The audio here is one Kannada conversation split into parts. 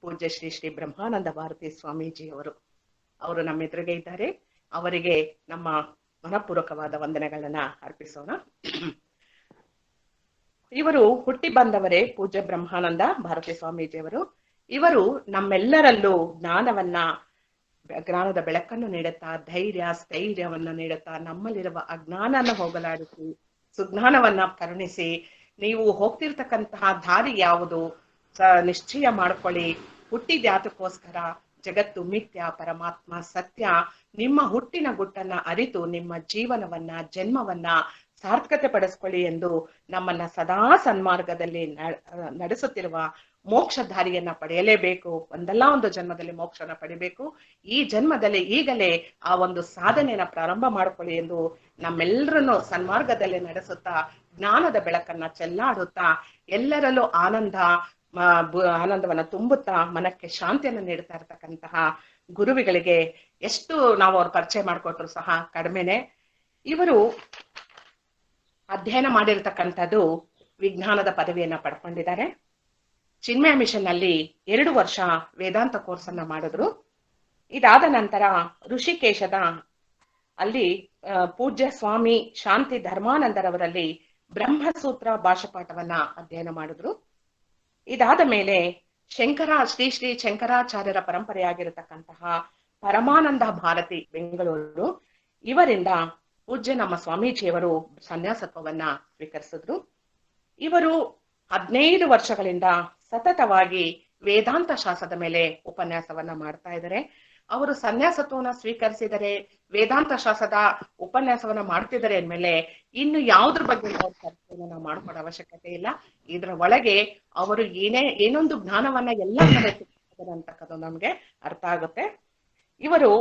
ಪೂಜ್ಯ ಶ್ರೀ ಶ್ರೀ ಬ್ರಹ್ಮಾನಂದ ಭಾರತಿ ಸ್ವಾಮೀಜಿಯವರು ನಮ್ಮ ಎದುರಿಗೆ ಇದ್ದಾರೆ. ಅವರಿಗೆ ನಮ್ಮ ಮನಪೂರ್ವಕವಾದ ವಂದನೆಗಳನ್ನ ಅರ್ಪಿಸೋಣ. ಇವರು ಹುಟ್ಟಿ ಬಂದವರೇ ಪೂಜ್ಯ ಬ್ರಹ್ಮಾನಂದ ಭಾರತಿ ಸ್ವಾಮೀಜಿಯವರು. ಇವರು ನಮ್ಮೆಲ್ಲರಲ್ಲೂ ಜ್ಞಾನದ ಬೆಳಕನ್ನು ನೀಡುತ್ತಾ, ಸ್ಥೈರ್ಯವನ್ನ ನೀಡುತ್ತಾ, ನಮ್ಮಲ್ಲಿರುವ ಅಜ್ಞಾನನ ಹೋಗಲಾಡಿಸಿ ಸುಜ್ಞಾನವನ್ನ ಕರುಣಿಸಿ, ನೀವು ಹೋಗ್ತಿರ್ತಕ್ಕಂತಹ ದಾರಿ ಯಾವುದು ನಿಶ್ಚಯ ಮಾಡ್ಕೊಳ್ಳಿ, ಹುಟ್ಟಿದ್ಯಾತಕ್ಕೋಸ್ಕರ, ಜಗತ್ತು ಮಿಥ್ಯ, ಪರಮಾತ್ಮ ಸತ್ಯ, ನಿಮ್ಮ ಹುಟ್ಟಿನ ಗುಟ್ಟನ್ನ ಅರಿತು ನಿಮ್ಮ ಜೀವನವನ್ನ ಜನ್ಮವನ್ನ ಸಾರ್ಥಕತೆ ಪಡಿಸ್ಕೊಳ್ಳಿ ಎಂದು ನಮ್ಮನ್ನ ಸದಾ ಸನ್ಮಾರ್ಗದಲ್ಲಿ ನಡೆಸುತ್ತಿರುವ ಮೋಕ್ಷ ದಾರಿಯನ್ನ ಪಡೆಯಲೇಬೇಕು. ಒಂದಲ್ಲ ಒಂದು ಜನ್ಮದಲ್ಲಿ ಮೋಕ್ಷನ ಪಡಿಬೇಕು. ಈ ಜನ್ಮದಲ್ಲಿ ಈಗಲೇ ಆ ಒಂದು ಸಾಧನೆಯನ್ನ ಪ್ರಾರಂಭ ಮಾಡ್ಕೊಳ್ಳಿ ಎಂದು ನಮ್ಮೆಲ್ಲರನ್ನು ಸನ್ಮಾರ್ಗದಲ್ಲಿ ನಡೆಸುತ್ತಾ, ಜ್ಞಾನದ ಬೆಳಕನ್ನ ಚೆಲ್ಲಾಡುತ್ತಾ, ಎಲ್ಲರಲ್ಲೂ ಆನಂದವನ್ನ ತುಂಬುತ್ತಾ, ಮನಕ್ಕೆ ಶಾಂತಿಯನ್ನು ನೀಡುತ್ತಾ ಇರತಕ್ಕಂತಹ ಗುರುವಿಗಳಿಗೆ ಎಷ್ಟು ನಾವು ಅವ್ರ ಪರಿಚಯ ಮಾಡಿಕೊಟ್ರು ಸಹ ಕಡಿಮೆನೆ. ಇವರು ಅಧ್ಯಯನ ಮಾಡಿರ್ತಕ್ಕಂಥದ್ದು ವಿಜ್ಞಾನದ ಪದವಿಯನ್ನ ಪಡ್ಕೊಂಡಿದ್ದಾರೆ. ಚಿನ್ಮಯ ಮಿಷನ್ ಅಲ್ಲಿ 2 ವರ್ಷ ವೇದಾಂತ ಕೋರ್ಸ್ ಅನ್ನ ಮಾಡಿದ್ರು. ಇದಾದ ನಂತರ ಋಷಿಕೇಶದ ಅಲ್ಲಿ ಪೂಜ್ಯ ಸ್ವಾಮಿ ಶಾಂತಿ ಧರ್ಮಾನಂದರವರಲ್ಲಿ ಬ್ರಹ್ಮಸೂತ್ರ ಭಾಷಪಾಠವನ್ನ ಅಧ್ಯಯನ ಮಾಡಿದ್ರು. ಇದಾದ ಮೇಲೆ ಶ್ರೀ ಶ್ರೀ ಶಂಕರಾಚಾರ್ಯರ ಪರಂಪರೆಯಾಗಿರತಕ್ಕಂತಹ ಪರಮಾನಂದ ಭಾರತಿ ಬೆಂಗಳೂರು ಇವರಿಂದ ಪೂಜ್ಯ ನಮ್ಮ ಸ್ವಾಮೀಜಿಯವರು ಸನ್ಯಾಸತ್ವವನ್ನ ಸ್ವೀಕರಿಸಿದ್ರು. ಇವರು 15 ವರ್ಷಗಳಿಂದ ಸತತವಾಗಿ ವೇದಾಂತ ಶಾಸ್ತ್ರದ ಮೇಲೆ ಉಪನ್ಯಾಸವನ್ನ ಮಾಡ್ತಾ ಇದ್ದಾರೆ. ಅವರು ಸನ್ಯಾಸತ್ವವನ್ನ ಸ್ವೀಕರಿಸಿದರೆ, ವೇದಾಂತ ಶಾಸ್ತ್ರದ ಉಪನ್ಯಾಸವನ್ನ ಮಾಡ್ತಿದ್ದಾರೆ ಅಂದ್ಮೇಲೆ ಇನ್ನು ಯಾವುದ್ರ ಬಗ್ಗೆ ನಾವು ಮಾಡ್ಕೊಳ್ಳೋ ಅವಶ್ಯಕತೆ ಇಲ್ಲ. ಇದರ ಒಳಗೆ ಅವರು ಏನೊಂದು ಜ್ಞಾನವನ್ನ ಎಲ್ಲ ಅಂತಕ್ಕದ್ದು ನಮ್ಗೆ ಅರ್ಥ ಆಗುತ್ತೆ. ಇವರು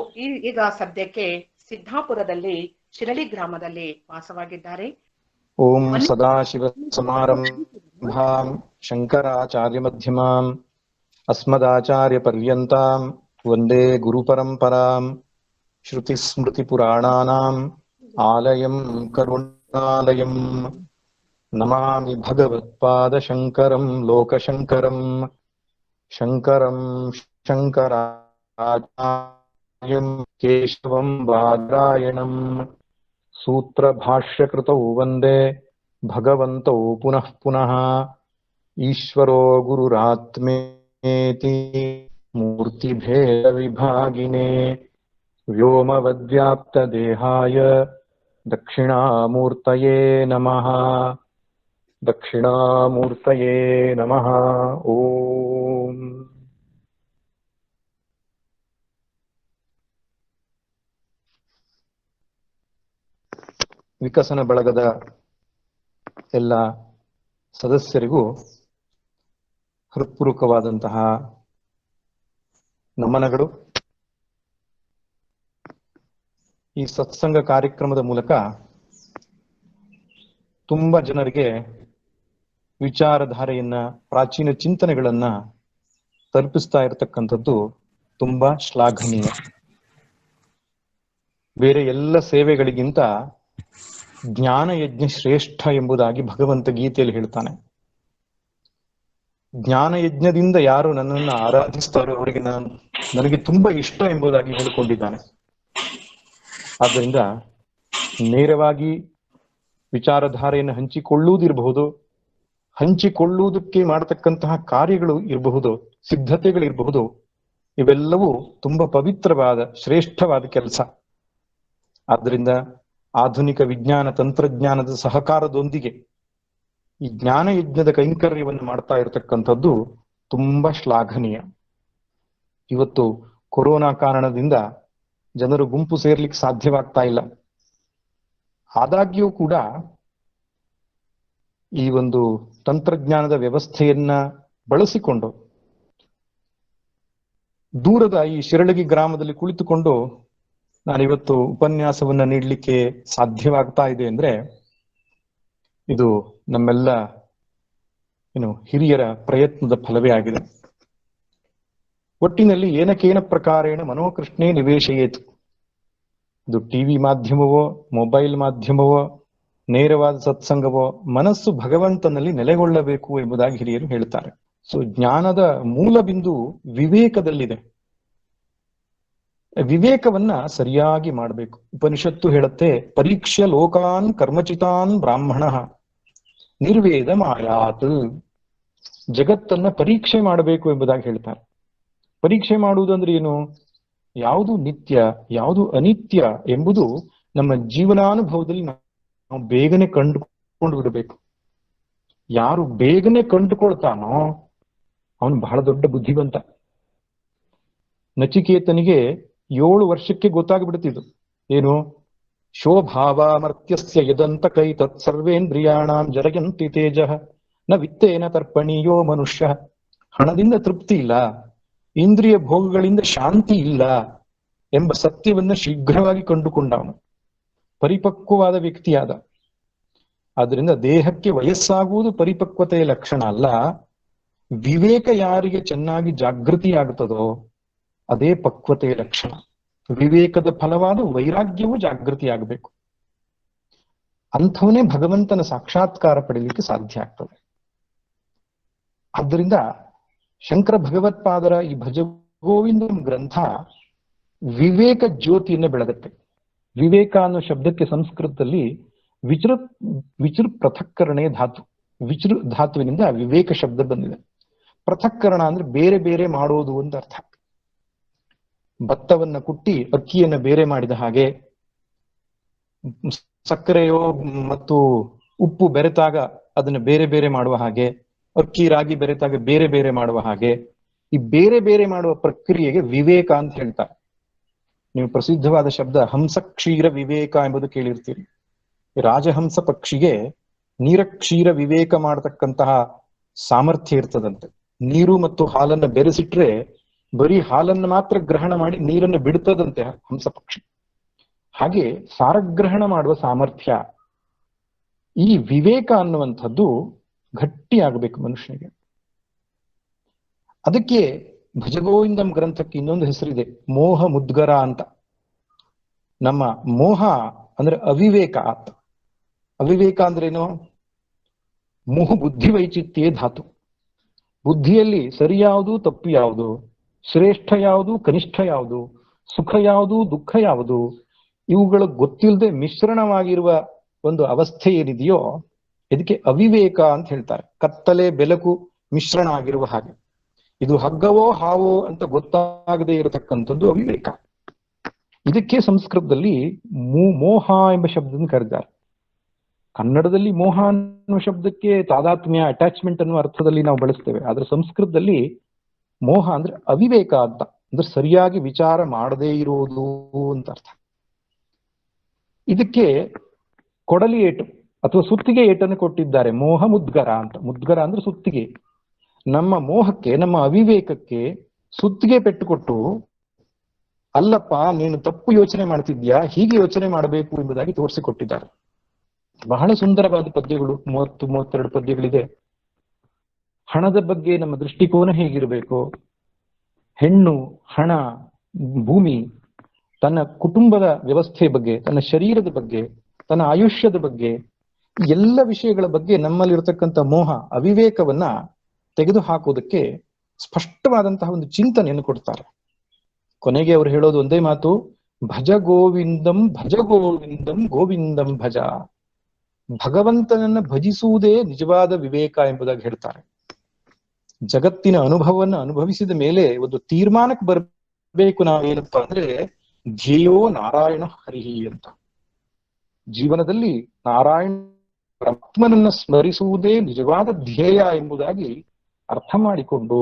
ಈಗ ಸದ್ಯಕ್ಕೆ ಸಿದ್ದಾಪುರದಲ್ಲಿ ಶಿರಳಿ ಗ್ರಾಮದಲ್ಲಿ ವಾಸವಾಗಿದ್ದಾರೆ. ಓಂ ಸದಾಶಿವ ಸಮಾರಂಭಾಂ ಶಂಕರಾಚಾರ್ಯ ಮಧ್ಯಮಾಂ ಅಸ್ಮದಾಚಾರ್ಯ ಪರ್ಯಂತಾಂ ವಂದೇ ಗುರು ಪರಂಪರಾಂ ಶ್ರುತಿ ಸ್ಮೃತಿ ಪುರಾಣಾನಾಂ ಆಲಯಂ ಕರುಣಾಲಯಂ ನಮಾಮಿ ಭಗವತ್ಪಾದ ಶಂಕರಂ ಲೋಕಶಂಕರಂ ಶಂಕರಂ ಶಂಕರಾಚಾರ್ಯಂ ಕೇಶವಂ ಬಾದರಾಯಣಂ ಸೂತ್ರ ಭಾಷ್ಯಕೃತೌ ವಂದೇ ಭಗವಂತೌ ಪುನಃ ಪುನಃ ಈಶ್ವರೋ ಗುರುರಾತ್ಮೇತಿ ಮೂರ್ತಿಭೇದ ವಿಭಾಗಿನೇ ವ್ಯೋಮವದ್ವ್ಯಾಪ್ತ ದೇಹಾಯ ದಕ್ಷಿಣಾಮೂರ್ತಯೇ ನಮಃ. ದಕ್ಷಿಣಾಮೂರ್ತಯೇ ನಮಃ. ಓಂ ವಿಕಸನ ಬಳಗದ ಎಲ್ಲ ಸದಸ್ಯರಿಗೂ ಹೃತ್ಪೂರ್ವಕವಾದಂತಹ ನಮನಗಳು. ಈ ಸತ್ಸಂಗ ಕಾರ್ಯಕ್ರಮದ ಮೂಲಕ ತುಂಬಾ ಜನರಿಗೆ ವಿಚಾರಧಾರೆಯನ್ನ, ಪ್ರಾಚೀನ ಚಿಂತನೆಗಳನ್ನ ತಲುಪಿಸ್ತಾ ಇರತಕ್ಕಂಥದ್ದು ತುಂಬಾ ಶ್ಲಾಘನೀಯ. ಬೇರೆ ಎಲ್ಲ ಸೇವೆಗಳಿಗಿಂತ ಜ್ಞಾನಯಜ್ಞ ಶ್ರೇಷ್ಠ ಎಂಬುದಾಗಿ ಭಗವಂತ ಗೀತೆಯಲ್ಲಿ ಹೇಳ್ತಾನೆ. ಜ್ಞಾನಯಜ್ಞದಿಂದ ಯಾರು ನನ್ನನ್ನು ಆರಾಧಿಸ್ತಾರೋ ಅವರಿಗೆ ನನಗೆ ತುಂಬಾ ಇಷ್ಟ ಎಂಬುದಾಗಿ ಹೇಳಿಕೊಂಡಿದ್ದಾನೆ. ಆದ್ದರಿಂದ ನೇರವಾಗಿ ವಿಚಾರಧಾರೆಯನ್ನು ಹಂಚಿಕೊಳ್ಳುವುದಿರಬಹುದು, ಹಂಚಿಕೊಳ್ಳುವುದಕ್ಕೆ ಮಾಡತಕ್ಕಂತಹ ಕಾರ್ಯಗಳು ಇರಬಹುದು, ಸಿದ್ಧತೆಗಳಿರಬಹುದು. ಇವೆಲ್ಲವೂ ತುಂಬಾ ಪವಿತ್ರವಾದ ಶ್ರೇಷ್ಠವಾದ ಕೆಲಸ. ಆದ್ದರಿಂದ ಆಧುನಿಕ ವಿಜ್ಞಾನ ತಂತ್ರಜ್ಞಾನದ ಸಹಕಾರದೊಂದಿಗೆ ಈ ಜ್ಞಾನಯಜ್ಞದ ಕೈಂಕರ್ಯವನ್ನು ಮಾಡ್ತಾ ಇರತಕ್ಕಂಥದ್ದು ತುಂಬಾ ಶ್ಲಾಘನೀಯ. ಇವತ್ತು ಕೊರೋನಾ ಕಾರಣದಿಂದ ಜನರು ಗುಂಪು ಸೇರ್ಲಿಕ್ಕೆ ಸಾಧ್ಯವಾಗ್ತಾ ಇಲ್ಲ. ಆದಾಗ್ಯೂ ಕೂಡ ಈ ಒಂದು ತಂತ್ರಜ್ಞಾನದ ವ್ಯವಸ್ಥೆಯನ್ನ ಬಳಸಿಕೊಂಡು ದೂರದ ಈ ಶಿರಳಗಿ ಗ್ರಾಮದಲ್ಲಿ ಕುಳಿತುಕೊಂಡು ನಾನಿವತ್ತು ಉಪನ್ಯಾಸವನ್ನ ನೀಡಲಿಕ್ಕೆ ಸಾಧ್ಯವಾಗ್ತಾ ಇದೆ ಅಂದ್ರೆ ಇದು ನಮ್ಮೆಲ್ಲ ಹಿರಿಯರ ಪ್ರಯತ್ನದ ಫಲವೇ ಆಗಿದೆ. ಒಟ್ಟಿನಲ್ಲಿ ಏನಕೇನ ಪ್ರಕಾರೇಣ ಮನೋಕೃಷ್ಣೇ ನಿವೇಶಯೇತು. ಇದು ಟಿವಿ ಮಾಧ್ಯಮವೋ, ಮೊಬೈಲ್ ಮಾಧ್ಯಮವೋ, ನೇರವಾದ ಸತ್ಸಂಗವೋ, ಮನಸ್ಸು ಭಗವಂತನಲ್ಲಿ ನೆಲೆಗೊಳ್ಳಬೇಕು ಎಂಬುದಾಗಿ ಹಿರಿಯರು ಹೇಳ್ತಾರೆ. ಸೊ ಜ್ಞಾನದ ಮೂಲ ಬಿಂದು ವಿವೇಕದಲ್ಲಿದೆ. ವಿವೇಕವನ್ನ ಸರಿಯಾಗಿ ಮಾಡಬೇಕು. ಉಪನಿಷತ್ತು ಹೇಳುತ್ತೆ, ಪರೀಕ್ಷ್ಯ ಲೋಕಾನ್ ಕರ್ಮಚಿತಾನ್ ಬ್ರಾಹ್ಮಣ ನಿರ್ವೇದ ಮಾಯಾತ್. ಜಗತ್ತನ್ನ ಪರೀಕ್ಷೆ ಮಾಡಬೇಕು ಎಂಬುದಾಗಿ ಹೇಳ್ತಾರೆ. ಪರೀಕ್ಷೆ ಮಾಡುವುದು ಅಂದ್ರೆ ಏನು? ಯಾವುದು ನಿತ್ಯ, ಯಾವುದು ಅನಿತ್ಯ ಎಂಬುದು ನಮ್ಮ ಜೀವನಾನುಭವದಲ್ಲಿ ನಾವು ಬೇಗನೆ ಕಂಡುಕೊಂಡು ಬಿಡಬೇಕು. ಯಾರು ಬೇಗನೆ ಕಂಡುಕೊಳ್ತಾನೋ ಅವನು ಬಹಳ ದೊಡ್ಡ ಬುದ್ಧಿವಂತ. ನಚಿಕೇತನಿಗೆ 7 ವರ್ಷಕ್ಕೆ ಗೊತ್ತಾಗ್ಬಿಡ್ತಿದ್ದು ಏನು? ಶೋಭಾವಾಮರ್ತ್ಯಸ್ಯ ಯದಂತ ಕೈ ತತ್ ಸರ್ವೇಂದ್ರಿಯಾಣಾಂ ಜರಯಂತಿ ತೇಜಃ ನ ವಿತ್ತೇನ ತರ್ಪಣೀಯೋ ಮನುಷ್ಯ. ಹಣದಿಂದ ತೃಪ್ತಿ ಇಲ್ಲ, ಇಂದ್ರಿಯ ಭೋಗಗಳಿಂದ ಶಾಂತಿ ಇಲ್ಲ ಎಂಬ ಸತ್ಯವನ್ನ ಶೀಘ್ರವಾಗಿ ಕಂಡುಕೊಂಡವನು, ಪರಿಪಕ್ವವಾದ ವ್ಯಕ್ತಿಯಾದ. ಆದ್ರಿಂದ ದೇಹಕ್ಕೆ ವಯಸ್ಸಾಗುವುದು ಪರಿಪಕ್ವತೆಯ ಲಕ್ಷಣ ಅಲ್ಲ. ವಿವೇಕ ಯಾರಿಗೆ ಚೆನ್ನಾಗಿ ಜಾಗೃತಿಯಾಗುತ್ತದೋ ಅದೇ ಪಕ್ವತೆಯ ಲಕ್ಷಣ. ವಿವೇಕದ ಫಲವಾದ ವೈರಾಗ್ಯವೂ ಜಾಗೃತಿಯಾಗಬೇಕು. ಅಂಥವನೇ ಭಗವಂತನ ಸಾಕ್ಷಾತ್ಕಾರ ಪಡೆಯಲಿಕ್ಕೆ ಸಾಧ್ಯ ಆಗ್ತದೆ. ಆದ್ದರಿಂದ ಶಂಕರ ಭಗವತ್ಪಾದರ ಈ ಭಜಗೋವಿಂದ ಗ್ರಂಥ ವಿವೇಕ ಜ್ಯೋತಿಯನ್ನು ಬೆಳಗತ್ತೆ. ವಿವೇಕ ಅನ್ನೋ ಶಬ್ದಕ್ಕೆ ಸಂಸ್ಕೃತದಲ್ಲಿ ವಿಚೃ ಪೃಥಕ್ಕರಣೆ ಧಾತು. ವಿಚೃ ಧಾತುವಿನಿಂದ ವಿವೇಕ ಶಬ್ದ ಬಂದಿದೆ. ಪೃಥಕ್ಕರಣ ಅಂದ್ರೆ ಬೇರೆ ಬೇರೆ ಮಾಡೋದು ಅಂತ ಅರ್ಥ. ಭತ್ತವನ್ನ ಕುಟ್ಟಿ ಅಕ್ಕಿಯನ್ನ ಬೇರೆ ಮಾಡಿದ ಹಾಗೆ, ಸಕ್ಕರೆಯೋ ಮತ್ತು ಉಪ್ಪು ಬೆರೆತಾಗ ಅದನ್ನ ಬೇರೆ ಬೇರೆ ಮಾಡುವ ಹಾಗೆ, ಅಕ್ಕಿ ರಾಗಿ ಬೆರೆತಾಗ ಬೇರೆ ಬೇರೆ ಮಾಡುವ ಹಾಗೆ, ಈ ಬೇರೆ ಬೇರೆ ಮಾಡುವ ಪ್ರಕ್ರಿಯೆಗೆ ವಿವೇಕ ಅಂತ ಹೇಳ್ತಾರೆ. ನೀವು ಪ್ರಸಿದ್ಧವಾದ ಶಬ್ದ ಹಂಸ ಕ್ಷೀರ ವಿವೇಕ ಎಂಬುದು ಕೇಳಿರ್ತೀರಿ. ರಾಜಹಂಸ ಪಕ್ಷಿಗೆ ನೀರಕ್ಷೀರ ವಿವೇಕ ಮಾಡತಕ್ಕಂತಹ ಸಾಮರ್ಥ್ಯ ಇರ್ತದಂತೆ. ನೀರು ಮತ್ತು ಹಾಲನ್ನ ಬೆರೆಸಿಟ್ರೆ ಬರೀ ಹಾಲನ್ನು ಮಾತ್ರ ಗ್ರಹಣ ಮಾಡಿ ನೀರನ್ನು ಬಿಡ್ತದಂತೆ ಹಂಸ ಪಕ್ಷಿ. ಹಾಗೆ ಸಾರಗ್ರಹಣ ಮಾಡುವ ಸಾಮರ್ಥ್ಯ, ಈ ವಿವೇಕ ಅನ್ನುವಂಥದ್ದು ಗಟ್ಟಿಯಾಗಬೇಕು ಮನುಷ್ಯನಿಗೆ. ಅದಕ್ಕೆ ಭಜಗೋವಿಂದಂ ಗ್ರಂಥಕ್ಕೆ ಇನ್ನೊಂದು ಹೆಸರಿದೆ, ಮೋಹ ಮುದ್ಗರ ಅಂತ. ನಮ್ಮ ಮೋಹ ಅಂದ್ರೆ ಅವಿವೇಕ ಅಂತ. ಅವಿವೇಕ ಅಂದ್ರೇನು? ಮೋಹ ಬುದ್ಧಿ ವೈಚಿತ್ಯೇ ಧಾತು. ಬುದ್ಧಿಯಲ್ಲಿ ಸರಿ ಯಾವುದು, ತಪ್ಪು ಯಾವುದು, ಶ್ರೇಷ್ಠ ಯಾವುದು, ಕನಿಷ್ಠ ಯಾವುದು, ಸುಖ ಯಾವುದು, ದುಃಖ ಯಾವುದು, ಇವುಗಳು ಗೊತ್ತಿಲ್ಲದೆ ಮಿಶ್ರಣವಾಗಿರುವ ಒಂದು ಅವಸ್ಥೆ ಏನಿದೆಯೋ ಇದಕ್ಕೆ ಅವಿವೇಕ ಅಂತ ಹೇಳ್ತಾರೆ. ಕತ್ತಲೆ ಬೆಳಕು ಮಿಶ್ರಣ ಆಗಿರುವ ಹಾಗೆ. ಇದು ಹಗ್ಗವೋ ಹಾವೋ ಅಂತ ಗೊತ್ತಾಗದೇ ಇರತಕ್ಕಂಥದ್ದು ಅವಿವೇಕ. ಇದಕ್ಕೆ ಸಂಸ್ಕೃತದಲ್ಲಿ ಮೋಹ ಎಂಬ ಶಬ್ದವನ್ನು ಕರೆದಿದ್ದಾರೆ. ಕನ್ನಡದಲ್ಲಿ ಮೋಹ ಅನ್ನುವ ಶಬ್ದಕ್ಕೆ ತಾದಾತ್ಮ್ಯ, ಅಟ್ಯಾಚ್ಮೆಂಟ್ ಅನ್ನುವ ಅರ್ಥದಲ್ಲಿ ನಾವು ಬಳಸ್ತೇವೆ. ಆದ್ರೆ ಸಂಸ್ಕೃತದಲ್ಲಿ ಮೋಹ ಅಂದ್ರೆ ಅವಿವೇಕ ಅಂತ, ಅಂದ್ರೆ ಸರಿಯಾಗಿ ವಿಚಾರ ಮಾಡದೇ ಇರೋದು ಅಂತ ಅರ್ಥ. ಇದಕ್ಕೆ ಕೊಡಲಿ ಏಟು ಅಥವಾ ಸುತ್ತಿಗೆ ಏಟನ್ನು ಕೊಟ್ಟಿದ್ದಾರೆ, ಮೋಹ ಮುದ್ಗರ ಅಂತ. ಮುದ್ಗರ ಅಂದ್ರೆ ಸುತ್ತಿಗೆ. ನಮ್ಮ ಮೋಹಕ್ಕೆ, ನಮ್ಮ ಅವಿವೇಕಕ್ಕೆ ಸುತ್ತಿಗೆ ಪೆಟ್ಟು ಕೊಟ್ಟು, ಅಲ್ಲಪ್ಪ ನೀನು ತಪ್ಪು ಯೋಚನೆ ಮಾಡ್ತಿದ್ಯಾ, ಹೀಗೆ ಯೋಚನೆ ಮಾಡಬೇಕು ಎಂಬುದಾಗಿ ತೋರಿಸಿಕೊಟ್ಟಿದ್ದಾರೆ. ಬಹಳ ಸುಂದರವಾದ ಪದ್ಯಗಳು, 30-32 ಪದ್ಯಗಳಿದೆ. ಹಣದ ಬಗ್ಗೆ ನಮ್ಮ ದೃಷ್ಟಿಕೋನ ಹೇಗಿರಬೇಕು, ಹೆಣ್ಣು, ಹಣ, ಭೂಮಿ, ತನ್ನ ಕುಟುಂಬದ ವ್ಯವಸ್ಥೆ ಬಗ್ಗೆ, ತನ್ನ ಶರೀರದ ಬಗ್ಗೆ, ತನ್ನ ಆಯುಷ್ಯದ ಬಗ್ಗೆ, ಎಲ್ಲ ವಿಷಯಗಳ ಬಗ್ಗೆ ನಮ್ಮಲ್ಲಿರತಕ್ಕಂಥ ಮೋಹ, ಅವಿವೇಕವನ್ನ ತೆಗೆದು ಹಾಕುವುದಕ್ಕೆ ಸ್ಪಷ್ಟವಾದಂತಹ ಒಂದು ಚಿಂತನೆಯನ್ನು ಕೊಡ್ತಾರೆ. ಕೊನೆಗೆ ಅವರು ಹೇಳೋದು ಒಂದೇ ಮಾತು, ಭಜ ಗೋವಿಂದಂ ಭಜ ಗೋವಿಂದಂ ಗೋವಿಂದಂ ಭಜ. ಭಗವಂತನನ್ನ ಭಜಿಸುವುದೇ ನಿಜವಾದ ವಿವೇಕ ಎಂಬುದಾಗಿ ಹೇಳ್ತಾರೆ. ಜಗತ್ತಿನ ಅನುಭವವನ್ನು ಅನುಭವಿಸಿದ ಮೇಲೆ ಒಂದು ತೀರ್ಮಾನಕ್ಕೆ ಬರಬೇಕು ನಾವೇನಪ್ಪಾ ಅಂದ್ರೆ, ಧ್ಯೇಯೋ ನಾರಾಯಣ ಹರಿಹಿ ಅಂತ. ಜೀವನದಲ್ಲಿ ನಾರಾಯಣ ಪರಮಾತ್ಮನನ್ನ ಸ್ಮರಿಸುವುದೇ ನಿಜವಾದ ಧ್ಯೇಯ ಎಂಬುದಾಗಿ ಅರ್ಥ ಮಾಡಿಕೊಂಡು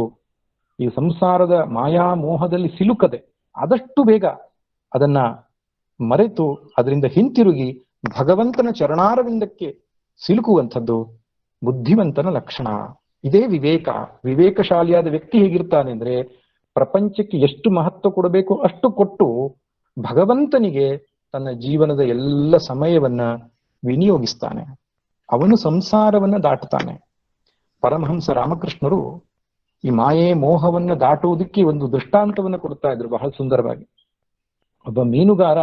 ಈ ಸಂಸಾರದ ಮಾಯಾ ಮೋಹದಲ್ಲಿ ಸಿಲುಕದೆ ಆದಷ್ಟು ಬೇಗ ಅದನ್ನ ಮರೆತು ಅದರಿಂದ ಹಿಂತಿರುಗಿ ಭಗವಂತನ ಚರಣಾರವಿಂದಕ್ಕೆ ಸಿಲುಕುವಂಥದ್ದು ಬುದ್ಧಿವಂತನ ಲಕ್ಷಣ. ಇದೇ ವಿವೇಕ. ವಿವೇಕಶಾಲಿಯಾದ ವ್ಯಕ್ತಿ ಹೇಗಿರ್ತಾನೆ ಅಂದ್ರೆ, ಪ್ರಪಂಚಕ್ಕೆ ಎಷ್ಟು ಮಹತ್ವ ಕೊಡಬೇಕು ಅಷ್ಟು ಕೊಟ್ಟು ಭಗವಂತನಿಗೆ ತನ್ನ ಜೀವನದ ಎಲ್ಲ ಸಮಯವನ್ನ ವಿನಿಯೋಗಿಸ್ತಾನೆ. ಅವನು ಸಂಸಾರವನ್ನ ದಾಟುತ್ತಾನೆ. ಪರಮಹಂಸ ರಾಮಕೃಷ್ಣರು ಈ ಮಾಯೆ ಮೋಹವನ್ನ ದಾಟುವುದಕ್ಕೆ ಒಂದು ದೃಷ್ಟಾಂತವನ್ನು ಕೊಡ್ತಾ ಇದ್ರು ಬಹಳ ಸುಂದರವಾಗಿ. ಒಬ್ಬ ಮೀನುಗಾರ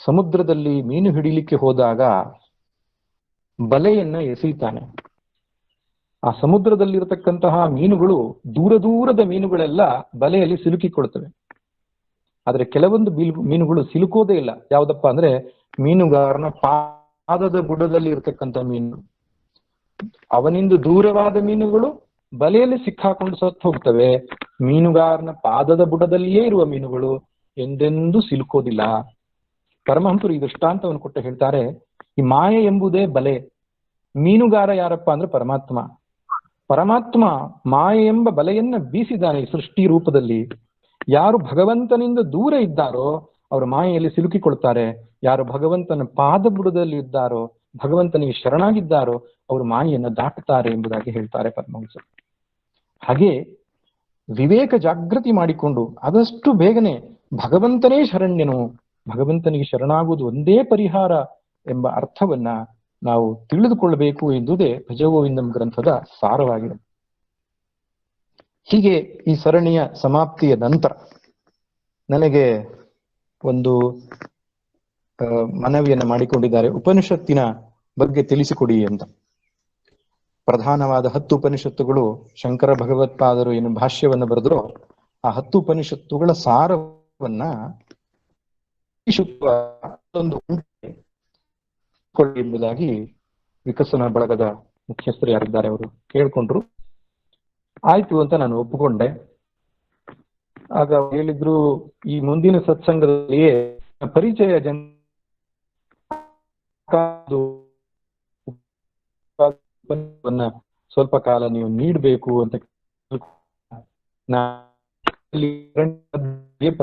ಸಮುದ್ರದಲ್ಲಿ ಮೀನು ಹಿಡಿಲಿಕ್ಕೆ ಹೋದಾಗ ಬಲೆಯನ್ನ ಎಸೆಯುತ್ತಾನೆ. ಆ ಸಮುದ್ರದಲ್ಲಿರತಕ್ಕಂತಹ ಮೀನುಗಳು, ದೂರ ದೂರದ ಮೀನುಗಳೆಲ್ಲ ಬಲೆಯಲ್ಲಿ ಸಿಲುಕಿಕೊಳ್ತವೆ. ಆದ್ರೆ ಕೆಲವೊಂದು ಮೀನುಗಳು ಸಿಲುಕೋದೇ ಇಲ್ಲ. ಯಾವ್ದಪ್ಪ ಅಂದ್ರೆ ಮೀನುಗಾರನ ಪಾದದ ಬುಡದಲ್ಲಿ ಇರತಕ್ಕಂತ ಮೀನು. ಅವನಿಂದ ದೂರವಾದ ಮೀನುಗಳು ಬಲೆಯಲ್ಲಿ ಸಿಕ್ಕಾಕೊಂಡು ಸತ್ತು ಹೋಗ್ತವೆ. ಮೀನುಗಾರನ ಪಾದದ ಬುಡದಲ್ಲಿಯೇ ಇರುವ ಮೀನುಗಳು ಎಂದೆಂದೂ ಸಿಲುಕೋದಿಲ್ಲ. ಪರಮಹಂಸರು ಈ ದೃಷ್ಟಾಂತವನ್ನು ಕೊಟ್ಟು ಹೇಳ್ತಾರೆ, ಈ ಮಾಯೆ ಎಂಬುದೇ ಬಲೆ. ಮೀನುಗಾರ ಯಾರಪ್ಪ ಅಂದ್ರೆ ಪರಮಾತ್ಮ. ಪರಮಾತ್ಮ ಮಾಯೆ ಎಂಬ ಬಲೆಯನ್ನ ಬೀಸಿದ್ದಾನೆ ಸೃಷ್ಟಿ ರೂಪದಲ್ಲಿ. ಯಾರು ಭಗವಂತನಿಂದ ದೂರ ಇದ್ದಾರೋ ಅವರು ಮಾಯೆಯಲ್ಲಿ ಸಿಲುಕಿಕೊಳ್ತಾರೆ. ಯಾರು ಭಗವಂತನ ಪಾದ ಬುಡದಲ್ಲಿ ಇದ್ದಾರೋ, ಭಗವಂತನಿಗೆ ಶರಣಾಗಿದ್ದಾರೋ ಅವರು ಮಾಯೆಯನ್ನು ದಾಟುತ್ತಾರೆ ಎಂಬುದಾಗಿ ಹೇಳ್ತಾರೆ ಪರಮಹಂಸರು. ಹಾಗೆ ವಿವೇಕ ಜಾಗೃತಿ ಮಾಡಿಕೊಂಡು ಆದಷ್ಟು ಬೇಗನೆ ಭಗವಂತನೇ ಶರಣ್ಯನು, ಭಗವಂತನಿಗೆ ಶರಣಾಗುವುದು ಒಂದೇ ಪರಿಹಾರ ಎಂಬ ಅರ್ಥವನ್ನ ನಾವು ತಿಳಿದುಕೊಳ್ಳಬೇಕು ಎಂಬುದೇ ಭಜಗೋವಿಂದಂ ಗ್ರಂಥದ ಸಾರವಾಗಿದೆ. ಹೀಗೆ ಈ ಸರಣಿಯ ಸಮಾಪ್ತಿಯ ನಂತರ ನನಗೆ ಒಂದು ಮನವಿಯನ್ನು ಮಾಡಿಕೊಂಡಿದ್ದಾರೆ, ಉಪನಿಷತ್ತಿನ ಬಗ್ಗೆ ತಿಳಿಸಿಕೊಡಿ ಅಂತ. ಪ್ರಧಾನವಾದ 10 ಉಪನಿಷತ್ತುಗಳು ಶಂಕರ ಭಗವತ್ಪಾದರು ಏನು ಭಾಷ್ಯವನ್ನು ಬರೆದ್ರು, ಆ 10 ಉಪನಿಷತ್ತುಗಳ ಸಾರವನ್ನ ಎಂಬುದಾಗಿ ವಿಕಸನ ಬಳಗದ ಮುಖ್ಯಸ್ಥರು ಯಾರಿದ್ದಾರೆ ಅವರು ಕೇಳ್ಕೊಂಡ್ರು. ಆಯ್ತು ಅಂತ ನಾನು ಒಪ್ಪಿಕೊಂಡೆ. ಆಗ ಹೇಳಿದ್ರು, ಈ ಮುಂದಿನ ಸತ್ಸಂಗದಲ್ಲಿಯೇ ಪರಿಚಯ ಸ್ವಲ್ಪ ಕಾಲ ನೀವು ನೀಡಬೇಕು ಅಂತ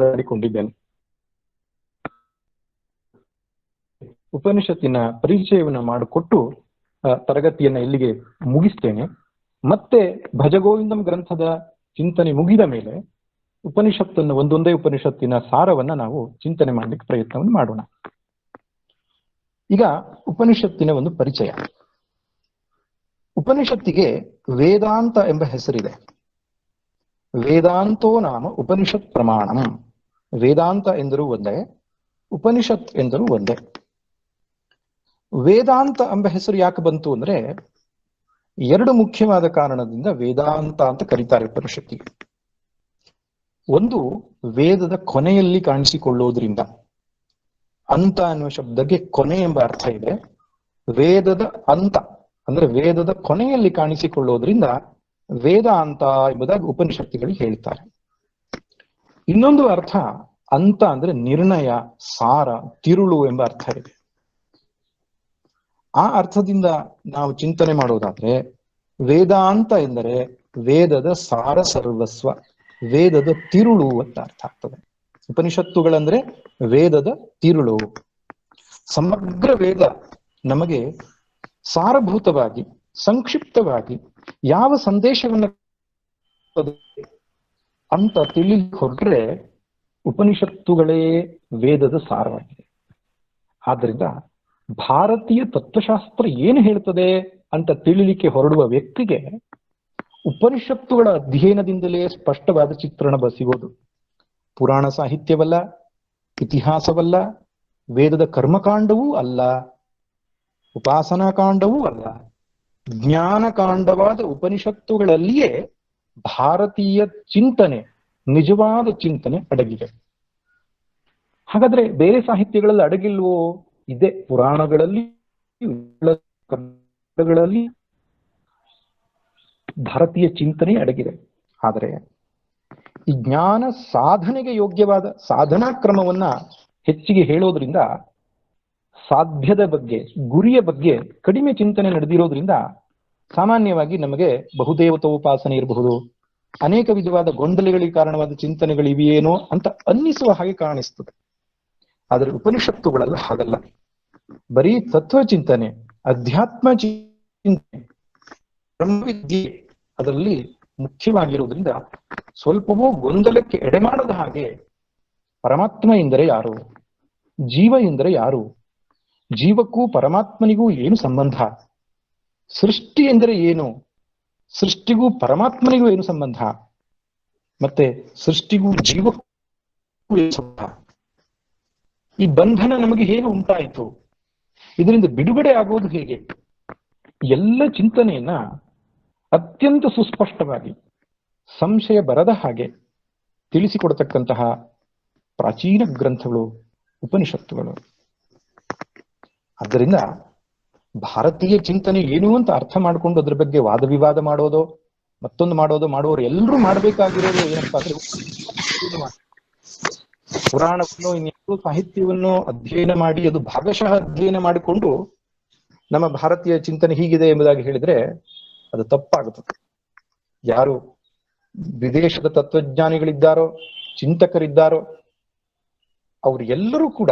ಮಾಡಿಕೊಂಡಿದ್ದೇನೆ. ಉಪನಿಷತ್ತಿನ ಪರಿಚಯವನ್ನು ಮಾಡಿಕೊಟ್ಟು ತರಗತಿಯನ್ನ ಇಲ್ಲಿಗೆ ಮುಗಿಸ್ತೇನೆ. ಮತ್ತೆ ಭಜಗೋವಿಂದಂ ಗ್ರಂಥದ ಚಿಂತನೆ ಮುಗಿದ ಮೇಲೆ ಉಪನಿಷತ್ತನ್ನು, ಒಂದೊಂದೇ ಉಪನಿಷತ್ತಿನ ಸಾರವನ್ನ ನಾವು ಚಿಂತನೆ ಮಾಡಲಿಕ್ಕೆ ಪ್ರಯತ್ನವನ್ನು ಮಾಡೋಣ. ಈಗ ಉಪನಿಷತ್ತಿನ ಒಂದು ಪರಿಚಯ. ಉಪನಿಷತ್ತಿಗೆ ವೇದಾಂತ ಎಂಬ ಹೆಸರಿದೆ. ವೇದಾಂತೋ ನಾಮ ಉಪನಿಷತ್ ಪ್ರಮಾಣಂ. ವೇದಾಂತ ಎಂದರೂ ಒಂದೇ, ಉಪನಿಷತ್ ಎಂದರೂ ಒಂದೇ. ವೇದಾಂತ ಎಂಬ ಹೆಸರು ಯಾಕೆ ಬಂತು ಅಂದ್ರೆ 2 ಮುಖ್ಯವಾದ ಕಾರಣದಿಂದ ವೇದಾಂತ ಅಂತ ಕರೀತಾರೆ ಉಪನಿಷತ್ತಿಗೆ. ಒಂದು, ವೇದದ ಕೊನೆಯಲ್ಲಿ ಕಾಣಿಸಿಕೊಳ್ಳುವುದರಿಂದ. ಅಂತ ಅನ್ನುವ ಶಬ್ದಕ್ಕೆ ಕೊನೆ ಎಂಬ ಅರ್ಥ ಇದೆ. ವೇದದ ಅಂತ ಅಂದ್ರೆ ವೇದದ ಕೊನೆಯಲ್ಲಿ ಕಾಣಿಸಿಕೊಳ್ಳುವುದರಿಂದ ವೇದಾಂತ ಎಂಬುದಾಗಿ ಉಪನಿಷತ್ತುಗಳಿಗೆ ಹೇಳ್ತಾರೆ. ಇನ್ನೊಂದು ಅರ್ಥ, ಅಂತ ಅಂದ್ರೆ ನಿರ್ಣಯ, ಸಾರ, ತಿರುಳು ಎಂಬ ಅರ್ಥ ಇದೆ. ಆ ಅರ್ಥದಿಂದ ನಾವು ಚಿಂತನೆ ಮಾಡೋದಾದ್ರೆ ವೇದಾಂತ ಎಂದರೆ ವೇದದ ಸಾರ ಸರ್ವಸ್ವ, ವೇದದ ತಿರುಳು ಅಂತ ಅರ್ಥ ಆಗ್ತದೆ. ಉಪನಿಷತ್ತುಗಳಂದ್ರೆ ವೇದದ ತಿರುಳು. ಸಮಗ್ರ ವೇದ ನಮಗೆ ಸಾರಭೂತವಾಗಿ, ಸಂಕ್ಷಿಪ್ತವಾಗಿ ಯಾವ ಸಂದೇಶವನ್ನು ಅಂತ ತಿಳಿ ಹೊರಟ್ರೆ ಉಪನಿಷತ್ತುಗಳೇ ವೇದದ ಸಾರವಾಗಿದೆ. ಆದ್ರಿಂದ ಭಾರತೀಯ ತತ್ವಶಾಸ್ತ್ರ ಏನು ಹೇಳ್ತದೆ ಅಂತ ತಿಳಿಲಿಕ್ಕೆ ಹೊರಡುವ ವ್ಯಕ್ತಿಗೆ ಉಪನಿಷತ್ತುಗಳ ಅಧ್ಯಯನದಿಂದಲೇ ಸ್ಪಷ್ಟವಾದ ಚಿತ್ರಣ ಸಿಗೋದು. ಪುರಾಣ ಸಾಹಿತ್ಯವಲ್ಲ, ಇತಿಹಾಸವಲ್ಲ, ವೇದದ ಕರ್ಮಕಾಂಡವೂ ಅಲ್ಲ, ಉಪಾಸನಾ ಕಾಂಡವೂ ಅಲ್ಲ, ಜ್ಞಾನಕಾಂಡವಾದ ಉಪನಿಷತ್ತುಗಳಲ್ಲಿಯೇ ಭಾರತೀಯ ಚಿಂತನೆ, ನಿಜವಾದ ಚಿಂತನೆ ಅಡಗಿದೆ. ಹಾಗಾದ್ರೆ ಬೇರೆ ಸಾಹಿತ್ಯಗಳಲ್ಲಿ ಅಡಗಿಲ್ವೋ? ಇದೆ. ಪುರಾಣಗಳಲ್ಲಿ ಭಾರತೀಯ ಚಿಂತನೆ ಅಡಗಿದೆ. ಆದರೆ ಈ ಜ್ಞಾನ ಸಾಧನೆಗೆ ಯೋಗ್ಯವಾದ ಸಾಧನಾ ಕ್ರಮವನ್ನ ಹೆಚ್ಚಿಗೆ ಹೇಳೋದ್ರಿಂದ ಸಾಧ್ಯದ ಬಗ್ಗೆ, ಗುರಿಯ ಬಗ್ಗೆ ಕಡಿಮೆ ಚಿಂತನೆ ನಡೆದಿರೋದ್ರಿಂದ ಸಾಮಾನ್ಯವಾಗಿ ನಮಗೆ ಬಹುದೇವತೋಪಾಸನೆ ಇರಬಹುದು, ಅನೇಕ ವಿಧವಾದ ಗೊಂದಲಗಳಿಗೆ ಕಾರಣವಾದ ಚಿಂತನೆಗಳಿವೆಯೇನೋ ಅಂತ ಅನ್ನಿಸುವ ಹಾಗೆ ಕಾಣಿಸ್ತದೆ. ಆದರೆ ಉಪನಿಷತ್ತುಗಳೆಲ್ಲ ಹಾಗಲ್ಲ. ಬರೀ ತತ್ವ ಚಿಂತನೆ, ಅಧ್ಯಾತ್ಮ ಚಿಂತನೆ, ಬ್ರಹ್ಮವಿದ್ಯೆ ಅದರಲ್ಲಿ ಮುಖ್ಯವಾಗಿರುವುದರಿಂದ ಸ್ವಲ್ಪವೂ ಗೊಂದಲಕ್ಕೆ ಎಡೆಮಾಡದ ಹಾಗೆ ಪರಮಾತ್ಮ ಎಂದರೆ ಯಾರು, ಜೀವ ಎಂದರೆ ಯಾರು, ಜೀವಕ್ಕೂ ಪರಮಾತ್ಮನಿಗೂ ಏನು ಸಂಬಂಧ, ಸೃಷ್ಟಿ ಎಂದರೆ ಏನು, ಸೃಷ್ಟಿಗೂ ಪರಮಾತ್ಮನಿಗೂ ಏನು ಸಂಬಂಧ, ಮತ್ತೆ ಸೃಷ್ಟಿಗೂ ಜೀವಕ್ಕೂ ಏನು ಸಂಬಂಧ, ಈ ಬಂಧನ ನಮಗೆ ಹೇಗೆ ಉಂಟಾಯಿತು, ಇದರಿಂದ ಬಿಡುಗಡೆ ಆಗೋದು ಹೇಗೆ, ಎಲ್ಲ ಚಿಂತನೆಯನ್ನ ಅತ್ಯಂತ ಸುಸ್ಪಷ್ಟವಾಗಿ ಸಂಶಯ ಬರದ ಹಾಗೆ ತಿಳಿಸಿಕೊಡತಕ್ಕಂತಹ ಪ್ರಾಚೀನ ಗ್ರಂಥಗಳು ಉಪನಿಷತ್ತುಗಳು. ಆದ್ದರಿಂದ ಭಾರತೀಯ ಚಿಂತನೆ ಏನು ಅಂತ ಅರ್ಥ ಮಾಡಿಕೊಂಡು ಅದ್ರ ಬಗ್ಗೆ ವಾದ ವಿವಾದ ಮಾಡೋದು, ಮತ್ತೊಂದು ಮಾಡುವವರು ಎಲ್ಲರೂ ಮಾಡಬೇಕಾಗಿರೋದು ಏನಪ್ಪಾ ಅಂದ್ರೆ ಪುರಾಣವನ್ನು ಇನ್ನೆಲ್ಲೂ ಸಾಹಿತ್ಯವನ್ನು ಅಧ್ಯಯನ ಮಾಡಿ ಅದು ಭಾಗಶಃ ಅಧ್ಯಯನ ಮಾಡಿಕೊಂಡು ನಮ್ಮ ಭಾರತೀಯ ಚಿಂತನೆ ಹೀಗಿದೆ ಎಂಬುದಾಗಿ ಹೇಳಿದ್ರೆ ಅದು ತಪ್ಪಾಗುತ್ತದೆ. ಯಾರು ವಿದೇಶದ ತತ್ವಜ್ಞಾನಿಗಳಿದ್ದಾರೋ, ಚಿಂತಕರಿದ್ದಾರೋ, ಅವರು ಎಲ್ಲರೂ ಕೂಡ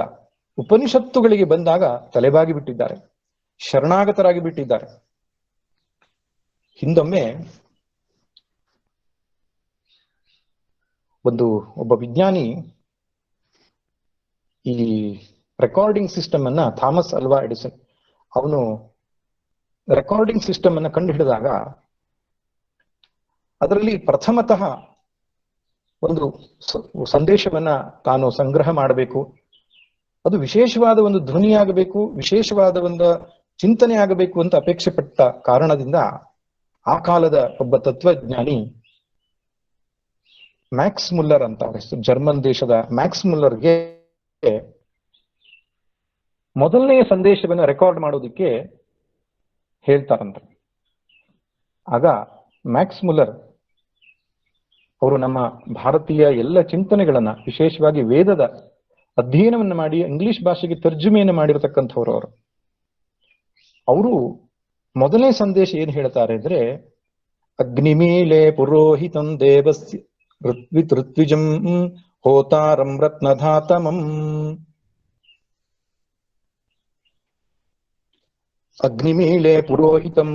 ಉಪನಿಷತ್ತುಗಳಿಗೆ ಬಂದಾಗ ತಲೆಬಾಗಿ ಬಿಟ್ಟಿದ್ದಾರೆ, ಶರಣಾಗತರಾಗಿ ಬಿಟ್ಟಿದ್ದಾರೆ. ಹಿಂದೊಮ್ಮೆ ಒಬ್ಬ ವಿಜ್ಞಾನಿ ಈ ರೆಕಾರ್ಡಿಂಗ್ ಸಿಸ್ಟಮ್ ಅನ್ನ, ಥಾಮಸ್ ಅಲ್ವಾ ಎಡಿಸನ್, ಅವನು ರೆಕಾರ್ಡಿಂಗ್ ಸಿಸ್ಟಮ್ ಅನ್ನ ಕಂಡು ಹಿಡಿದಾಗ ಅದರಲ್ಲಿ ಪ್ರಥಮತಃ ಒಂದು ಸಂದೇಶವನ್ನ ತಾನು ಸಂಗ್ರಹ ಮಾಡಬೇಕು, ಅದು ವಿಶೇಷವಾದ ಒಂದು ಧ್ವನಿಯಾಗಬೇಕು, ವಿಶೇಷವಾದ ಒಂದು ಚಿಂತನೆ ಆಗಬೇಕು ಅಂತ ಅಪೇಕ್ಷೆ ಪಟ್ಟ ಕಾರಣದಿಂದ ಆ ಕಾಲದ ಒಬ್ಬ ತತ್ವಜ್ಞಾನಿ ಮ್ಯಾಕ್ಸ್ ಮುಲ್ಲರ್ ಅಂತ ಅವರ ಹೆಸರು, ಜರ್ಮನ್ ದೇಶದ ಮ್ಯಾಕ್ಸ್ ಮುಲ್ಲರ್ಗೆ ಮೊದಲನೆಯ ಸಂದೇಶವನ್ನು ರೆಕಾರ್ಡ್ ಮಾಡೋದಕ್ಕೆ ಹೇಳ್ತಾರಂತೆ. ಆಗ ಮ್ಯಾಕ್ಸ್ ಮುಲ್ಲರ್ ಅವರು ನಮ್ಮ ಭಾರತೀಯ ಎಲ್ಲ ಚಿಂತನೆಗಳನ್ನ, ವಿಶೇಷವಾಗಿ ವೇದದ ಅಧ್ಯಯನವನ್ನು ಮಾಡಿ ಇಂಗ್ಲಿಷ್ ಭಾಷೆಗೆ ತರ್ಜುಮೆಯನ್ನು ಮಾಡಿರತಕ್ಕಂಥವ್ರು. ಅವರು ಮೊದಲನೇ ಸಂದೇಶ ಏನ್ ಹೇಳ್ತಾರೆ ಅಂದ್ರೆ, ಅಗ್ನಿಮೀಲೆ ಪುರೋಹಿತಂ ದೇವಸ್ಯ ಋತ್ವಿಜಂ ಹೋತಾರಂ ರತ್ನಧಾತಮಂ. ಅಗ್ನಿಮೀಲೆ ಪುರೋಹಿತಂ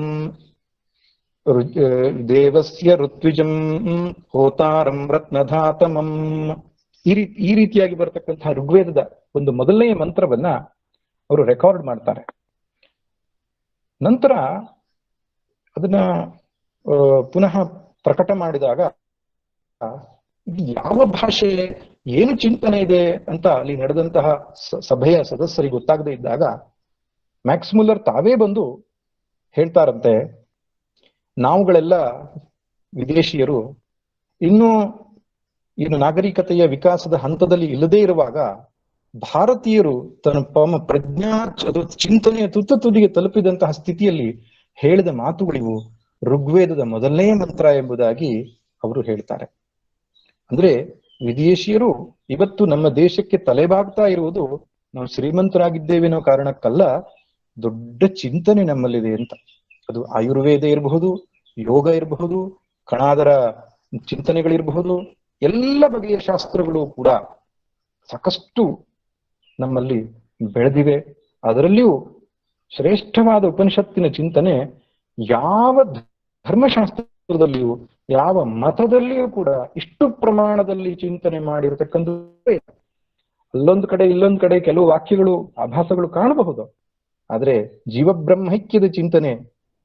ದೇವಸ್ಯ ಋತ್ವಿಜಂ ಹೋತಾರಂ ರತ್ನಧಾತಮಂ. ಈ ರೀತಿಯಾಗಿ ಬರತಕ್ಕಂತಹ ಋಗ್ವೇದದ ಒಂದು ಮೊದಲನೆಯ ಮಂತ್ರವನ್ನ ಅವರು ರೆಕಾರ್ಡ್ ಮಾಡ್ತಾರೆ. ನಂತರ ಅದನ್ನ ಪುನಃ ಪ್ರಕಟ ಮಾಡಿದಾಗ ಯಾವ ಭಾಷೆ, ಏನು ಚಿಂತನೆ ಇದೆ ಅಂತ ಅಲ್ಲಿ ನಡೆದಂತಹ ಸಭೆಯ ಸದಸ್ಯರಿಗೆ ಗೊತ್ತಾಗದೇ ಇದ್ದಾಗ ಮ್ಯಾಕ್ಸ್ ಮುಲ್ಲರ್ ತಾವೇ ಬಂದು ಹೇಳ್ತಾರಂತೆ, ನಾವುಗಳೆಲ್ಲ ವಿದೇಶಿಯರು ಇನ್ನೂ ನಾಗರಿಕತೆಯ ವಿಕಾಸದ ಹಂತದಲ್ಲಿ ಇಲ್ಲದೇ ಇರುವಾಗ ಭಾರತೀಯರು ತಮ್ಮ ಪ್ರಜ್ಞಾ ಚಿಂತನೆಯ ತುದಿಗೆ ತಲುಪಿದಂತಹ ಸ್ಥಿತಿಯಲ್ಲಿ ಹೇಳಿದ ಮಾತುಗಳಿವು ಋಗ್ವೇದದ ಮೊದಲನೇ ಮಂತ್ರ ಎಂಬುದಾಗಿ ಅವರು ಹೇಳ್ತಾರೆ. ಅಂದ್ರೆ ವಿದೇಶಿಯರು ಇವತ್ತು ನಮ್ಮ ದೇಶಕ್ಕೆ ತಲೆಬಾಗ್ತಾ ಇರುವುದು ನಾವು ಶ್ರೀಮಂತರಾಗಿದ್ದೇವೆ ಅನ್ನೋ ಕಾರಣಕ್ಕಲ್ಲ, ದೊಡ್ಡ ಚಿಂತನೆ ನಮ್ಮಲ್ಲಿದೆ ಅಂತ. ಅದು ಆಯುರ್ವೇದ ಇರಬಹುದು, ಯೋಗ ಇರಬಹುದು, ಕಣಾದರ ಚಿಂತನೆಗಳಿರಬಹುದು, ಎಲ್ಲ ಬಗೆಯ ಶಾಸ್ತ್ರಗಳು ಕೂಡ ಸಾಕಷ್ಟು ನಮ್ಮಲ್ಲಿ ಬೆಳೆದಿವೆ. ಅದರಲ್ಲಿಯೂ ಶ್ರೇಷ್ಠವಾದ ಉಪನಿಷತ್ತಿನ ಚಿಂತನೆ ಯಾವ ಧರ್ಮಶಾಸ್ತ್ರದಲ್ಲಿಯೂ ಯಾವ ಮತದಲ್ಲಿಯೂ ಕೂಡ ಇಷ್ಟು ಪ್ರಮಾಣದಲ್ಲಿ ಚಿಂತನೆ ಮಾಡಿರತಕ್ಕಂಥ ಅಲ್ಲೊಂದು ಕಡೆ ಇಲ್ಲೊಂದು ಕಡೆ ಕೆಲವು ವಾಕ್ಯಗಳು ಆಭಾಸಗಳು ಕಾಣಬಹುದು, ಆದ್ರೆ ಜೀವಬ್ರಹ್ಮೈಕ್ಯದ ಚಿಂತನೆ,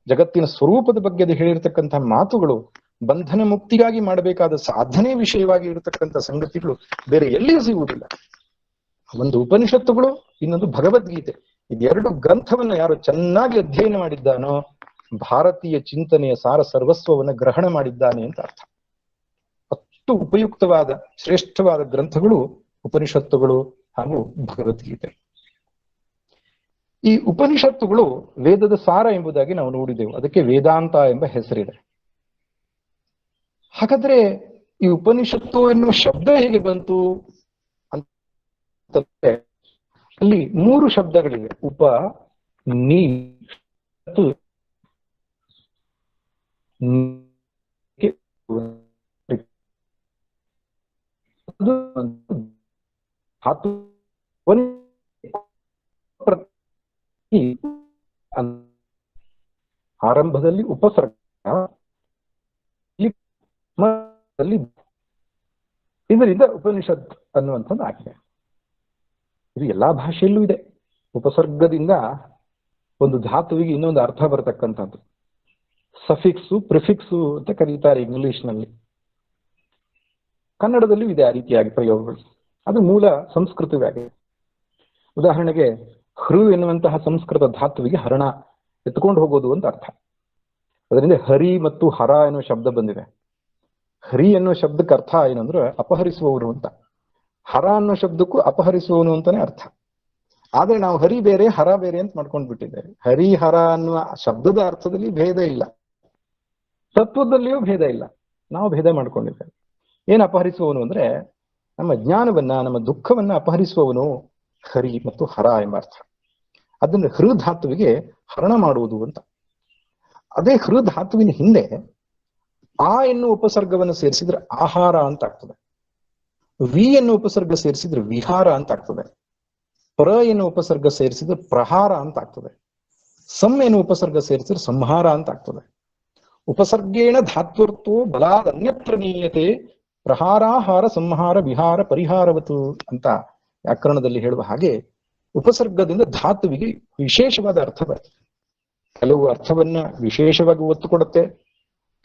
ಜಗತ್ತಿನ ಸ್ವರೂಪದ ಬಗ್ಗೆ ಹೇಳಿರ್ತಕ್ಕಂಥ ಮಾತುಗಳು, ಬಂಧನ ಮುಕ್ತಿಗಾಗಿ ಮಾಡಬೇಕಾದ ಸಾಧನೆ ವಿಷಯವಾಗಿ ಇರತಕ್ಕಂಥ ಸಂಗತಿಗಳು ಬೇರೆ ಎಲ್ಲಿಯೂ ಸಿಗುವುದಿಲ್ಲ. ಒಂದು ಉಪನಿಷತ್ತುಗಳು, ಇನ್ನೊಂದು ಭಗವದ್ಗೀತೆ, ಇದೆರಡು ಗ್ರಂಥವನ್ನ ಯಾರು ಚೆನ್ನಾಗಿ ಅಧ್ಯಯನ ಮಾಡಿದ್ದಾನೋ ಭಾರತೀಯ ಚಿಂತನೆಯ ಸಾರ ಸರ್ವಸ್ವವನ್ನು ಗ್ರಹಣ ಮಾಡಿದ್ದಾನೆ ಅಂತ ಅರ್ಥ. ಅಷ್ಟು ಉಪಯುಕ್ತವಾದ ಶ್ರೇಷ್ಠವಾದ ಗ್ರಂಥಗಳು ಉಪನಿಷತ್ತುಗಳು ಹಾಗೂ ಭಗವದ್ಗೀತೆ. ಈ ಉಪನಿಷತ್ತುಗಳು ವೇದದ ಸಾರ ಎಂಬುದಾಗಿ ನಾವು ನೋಡಿದೆವು, ಅದಕ್ಕೆ ವೇದಾಂತ ಎಂಬ ಹೆಸರಿದೆ. ಹಾಗಾದ್ರೆ ಈ ಉಪನಿಷತ್ತು ಎನ್ನುವ ಶಬ್ದ ಹೇಗೆ ಬಂತು ಅಂತಂದ್ರೆ ಅಲ್ಲಿ 3 ಶಬ್ದಗಳಿವೆ. ಉಪ ನೀ ಆರಂಭದಲ್ಲಿ ಉಪಸರ್ಗ, ಇದರಿಂದ ಉಪನಿಷತ್ ಅನ್ನುವಂಥದ್ದು ಆಗಿದೆ. ಇದು ಎಲ್ಲಾ ಭಾಷೆಯಲ್ಲೂ ಇದೆ. ಉಪಸರ್ಗದಿಂದ ಒಂದು ಧಾತುವಿಗೆ ಇನ್ನೊಂದು ಅರ್ಥ ಬರತಕ್ಕಂಥದ್ದು. ಸಫಿಕ್ಸು, ಪ್ರಿಫಿಕ್ಸು ಅಂತ ಕರೀತಾರೆ ಇಂಗ್ಲಿಷ್ನಲ್ಲಿ. ಕನ್ನಡದಲ್ಲೂ ಇದೆ ಆ ರೀತಿಯಾಗಿ ಪ್ರಯೋಗಗಳು. ಅದು ಮೂಲ ಸಂಸ್ಕೃತವೇ ಆಗಿದೆ. ಉದಾಹರಣೆಗೆ ಹೃ ಎನ್ನುವಂತಹ ಸಂಸ್ಕೃತ ಧಾತುವಿಗೆ ಹರಣ, ಎತ್ಕೊಂಡು ಹೋಗೋದು ಅಂತ ಅರ್ಥ. ಅದರಿಂದ ಹರಿ ಮತ್ತು ಹರ ಎನ್ನುವ ಶಬ್ದ ಬಂದಿದೆ. ಹರಿ ಅನ್ನೋ ಶಬ್ದಕ್ಕೆ ಅರ್ಥ ಏನಂದ್ರೆ ಅಪಹರಿಸುವವನು ಅಂತ, ಹರ ಅನ್ನೋ ಶಬ್ದಕ್ಕೂ ಅಪಹರಿಸುವವನು ಅಂತಾನೆ ಅರ್ಥ. ಆದ್ರೆ ನಾವು ಹರಿ ಬೇರೆ ಹರ ಬೇರೆ ಅಂತ ಮಾಡ್ಕೊಂಡು ಬಿಟ್ಟಿದ್ದೇವೆ. ಹರಿ ಹರ ಅನ್ನುವ ಶಬ್ದದ ಅರ್ಥದಲ್ಲಿ ಭೇದ ಇಲ್ಲ, ತತ್ವದಲ್ಲಿಯೂ ಭೇದ ಇಲ್ಲ, ನಾವು ಭೇದ ಮಾಡ್ಕೊಂಡಿದ್ದೇವೆ. ಏನ್ ಅಪಹರಿಸುವವನು ಅಂದ್ರೆ ನಮ್ಮ ಜ್ಞಾನವನ್ನ, ನಮ್ಮ ದುಃಖವನ್ನ ಅಪಹರಿಸುವವನು ಹರಿ ಮತ್ತು ಹರ ಎಂಬ ಅರ್ಥ. ಅದನ್ನು ಹೃಧಾತುವಿಗೆ ಹರಣ ಮಾಡುವುದು ಅಂತ. ಅದೇ ಹೃಧಾತುವಿನ ಹಿಂದೆ ಆ ಎನ್ನುವ ಉಪಸರ್ಗವನ್ನು ಸೇರಿಸಿದ್ರೆ ಆಹಾರ ಅಂತ ಆಗ್ತದೆ, ವಿ ಎನ್ನುವ ಉಪಸರ್ಗ ಸೇರಿಸಿದ್ರೆ ವಿಹಾರ ಅಂತ ಆಗ್ತದೆ, ಪ್ರ ಎನ್ನುವ ಉಪಸರ್ಗ ಸೇರಿಸಿದ್ರೆ ಪ್ರಹಾರ ಅಂತ ಆಗ್ತದೆ, ಸಂ ಎನ್ನುವ ಉಪಸರ್ಗ ಸೇರಿಸಿದ್ರೆ ಸಂಹಾರ ಅಂತ ಆಗ್ತದೆ. ಉಪಸರ್ಗೇಣ ಧಾತ್ವರ್ಥೋ ಬಲಾದ್ ಅನ್ಯತ್ರ ನೀಯತೆ ಪ್ರಹಾರಾಹಾರ ಸಂಹಾರ ವಿಹಾರ ಪರಿಹಾರವತು ಅಂತ ವ್ಯಾಕರಣದಲ್ಲಿ ಹೇಳುವ ಹಾಗೆ ಉಪಸರ್ಗದಿಂದ ಧಾತುವಿಗೆ ವಿಶೇಷವಾದ ಅರ್ಥ ಬರ್ತದೆ. ಕೆಲವು ಅರ್ಥವನ್ನ ವಿಶೇಷವಾಗಿ ಒತ್ತು ಕೊಡುತ್ತೆ,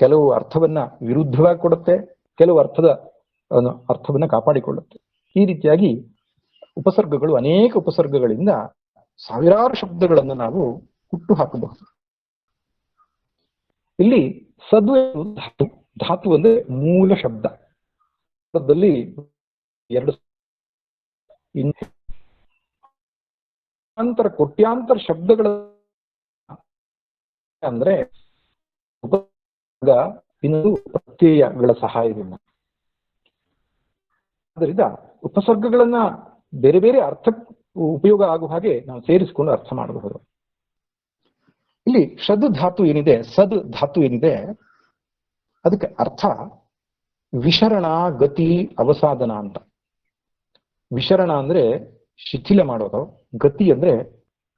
ಕೆಲವು ಅರ್ಥವನ್ನ ವಿರುದ್ಧವಾಗಿ ಕೊಡುತ್ತೆ, ಕೆಲವು ಅರ್ಥವನ್ನ ಕಾಪಾಡಿಕೊಳ್ಳುತ್ತೆ. ಈ ರೀತಿಯಾಗಿ ಉಪಸರ್ಗಗಳು, ಅನೇಕ ಉಪಸರ್ಗಗಳಿಂದ ಸಾವಿರಾರು ಶಬ್ದಗಳನ್ನು ನಾವು ಹುಟ್ಟು ಹಾಕಬಹುದು. ಇಲ್ಲಿ ಸದು ಧಾತು, ಧಾತು ಅಂದ್ರೆ ಮೂಲ ಶಬ್ದ. ಎರಡು ಕೋಟ್ಯಾಂತರ ಶಬ್ದಗಳ ಅಂದ್ರೆ ಉಪಸರ್ಗ ಇನ್ನೊಂದು ಪ್ರತ್ಯಯಗಳ ಸಹಾಯದಿಂದ. ಆದ್ದರಿಂದ ಉಪಸರ್ಗಗಳನ್ನ ಬೇರೆ ಬೇರೆ ಅರ್ಥ ಉಪಯೋಗ ಆಗುವ ಹಾಗೆ ನಾವು ಸೇರಿಸಿಕೊಂಡು ಅರ್ಥ ಮಾಡಬಹುದು. ಇಲ್ಲಿ ಷದ್ ಧಾತು ಏನಿದೆ, ಸದ್ ಧಾತು ಏನಿದೆ, ಅದಕ್ಕೆ ಅರ್ಥ ವಿಶರಣ, ಗತಿ, ಅವಸಾದನ ಅಂತ. ವಿಶರಣ ಅಂದ್ರೆ ಶಿಥಿಲ ಮಾಡೋದು, ಗತಿ ಅಂದ್ರೆ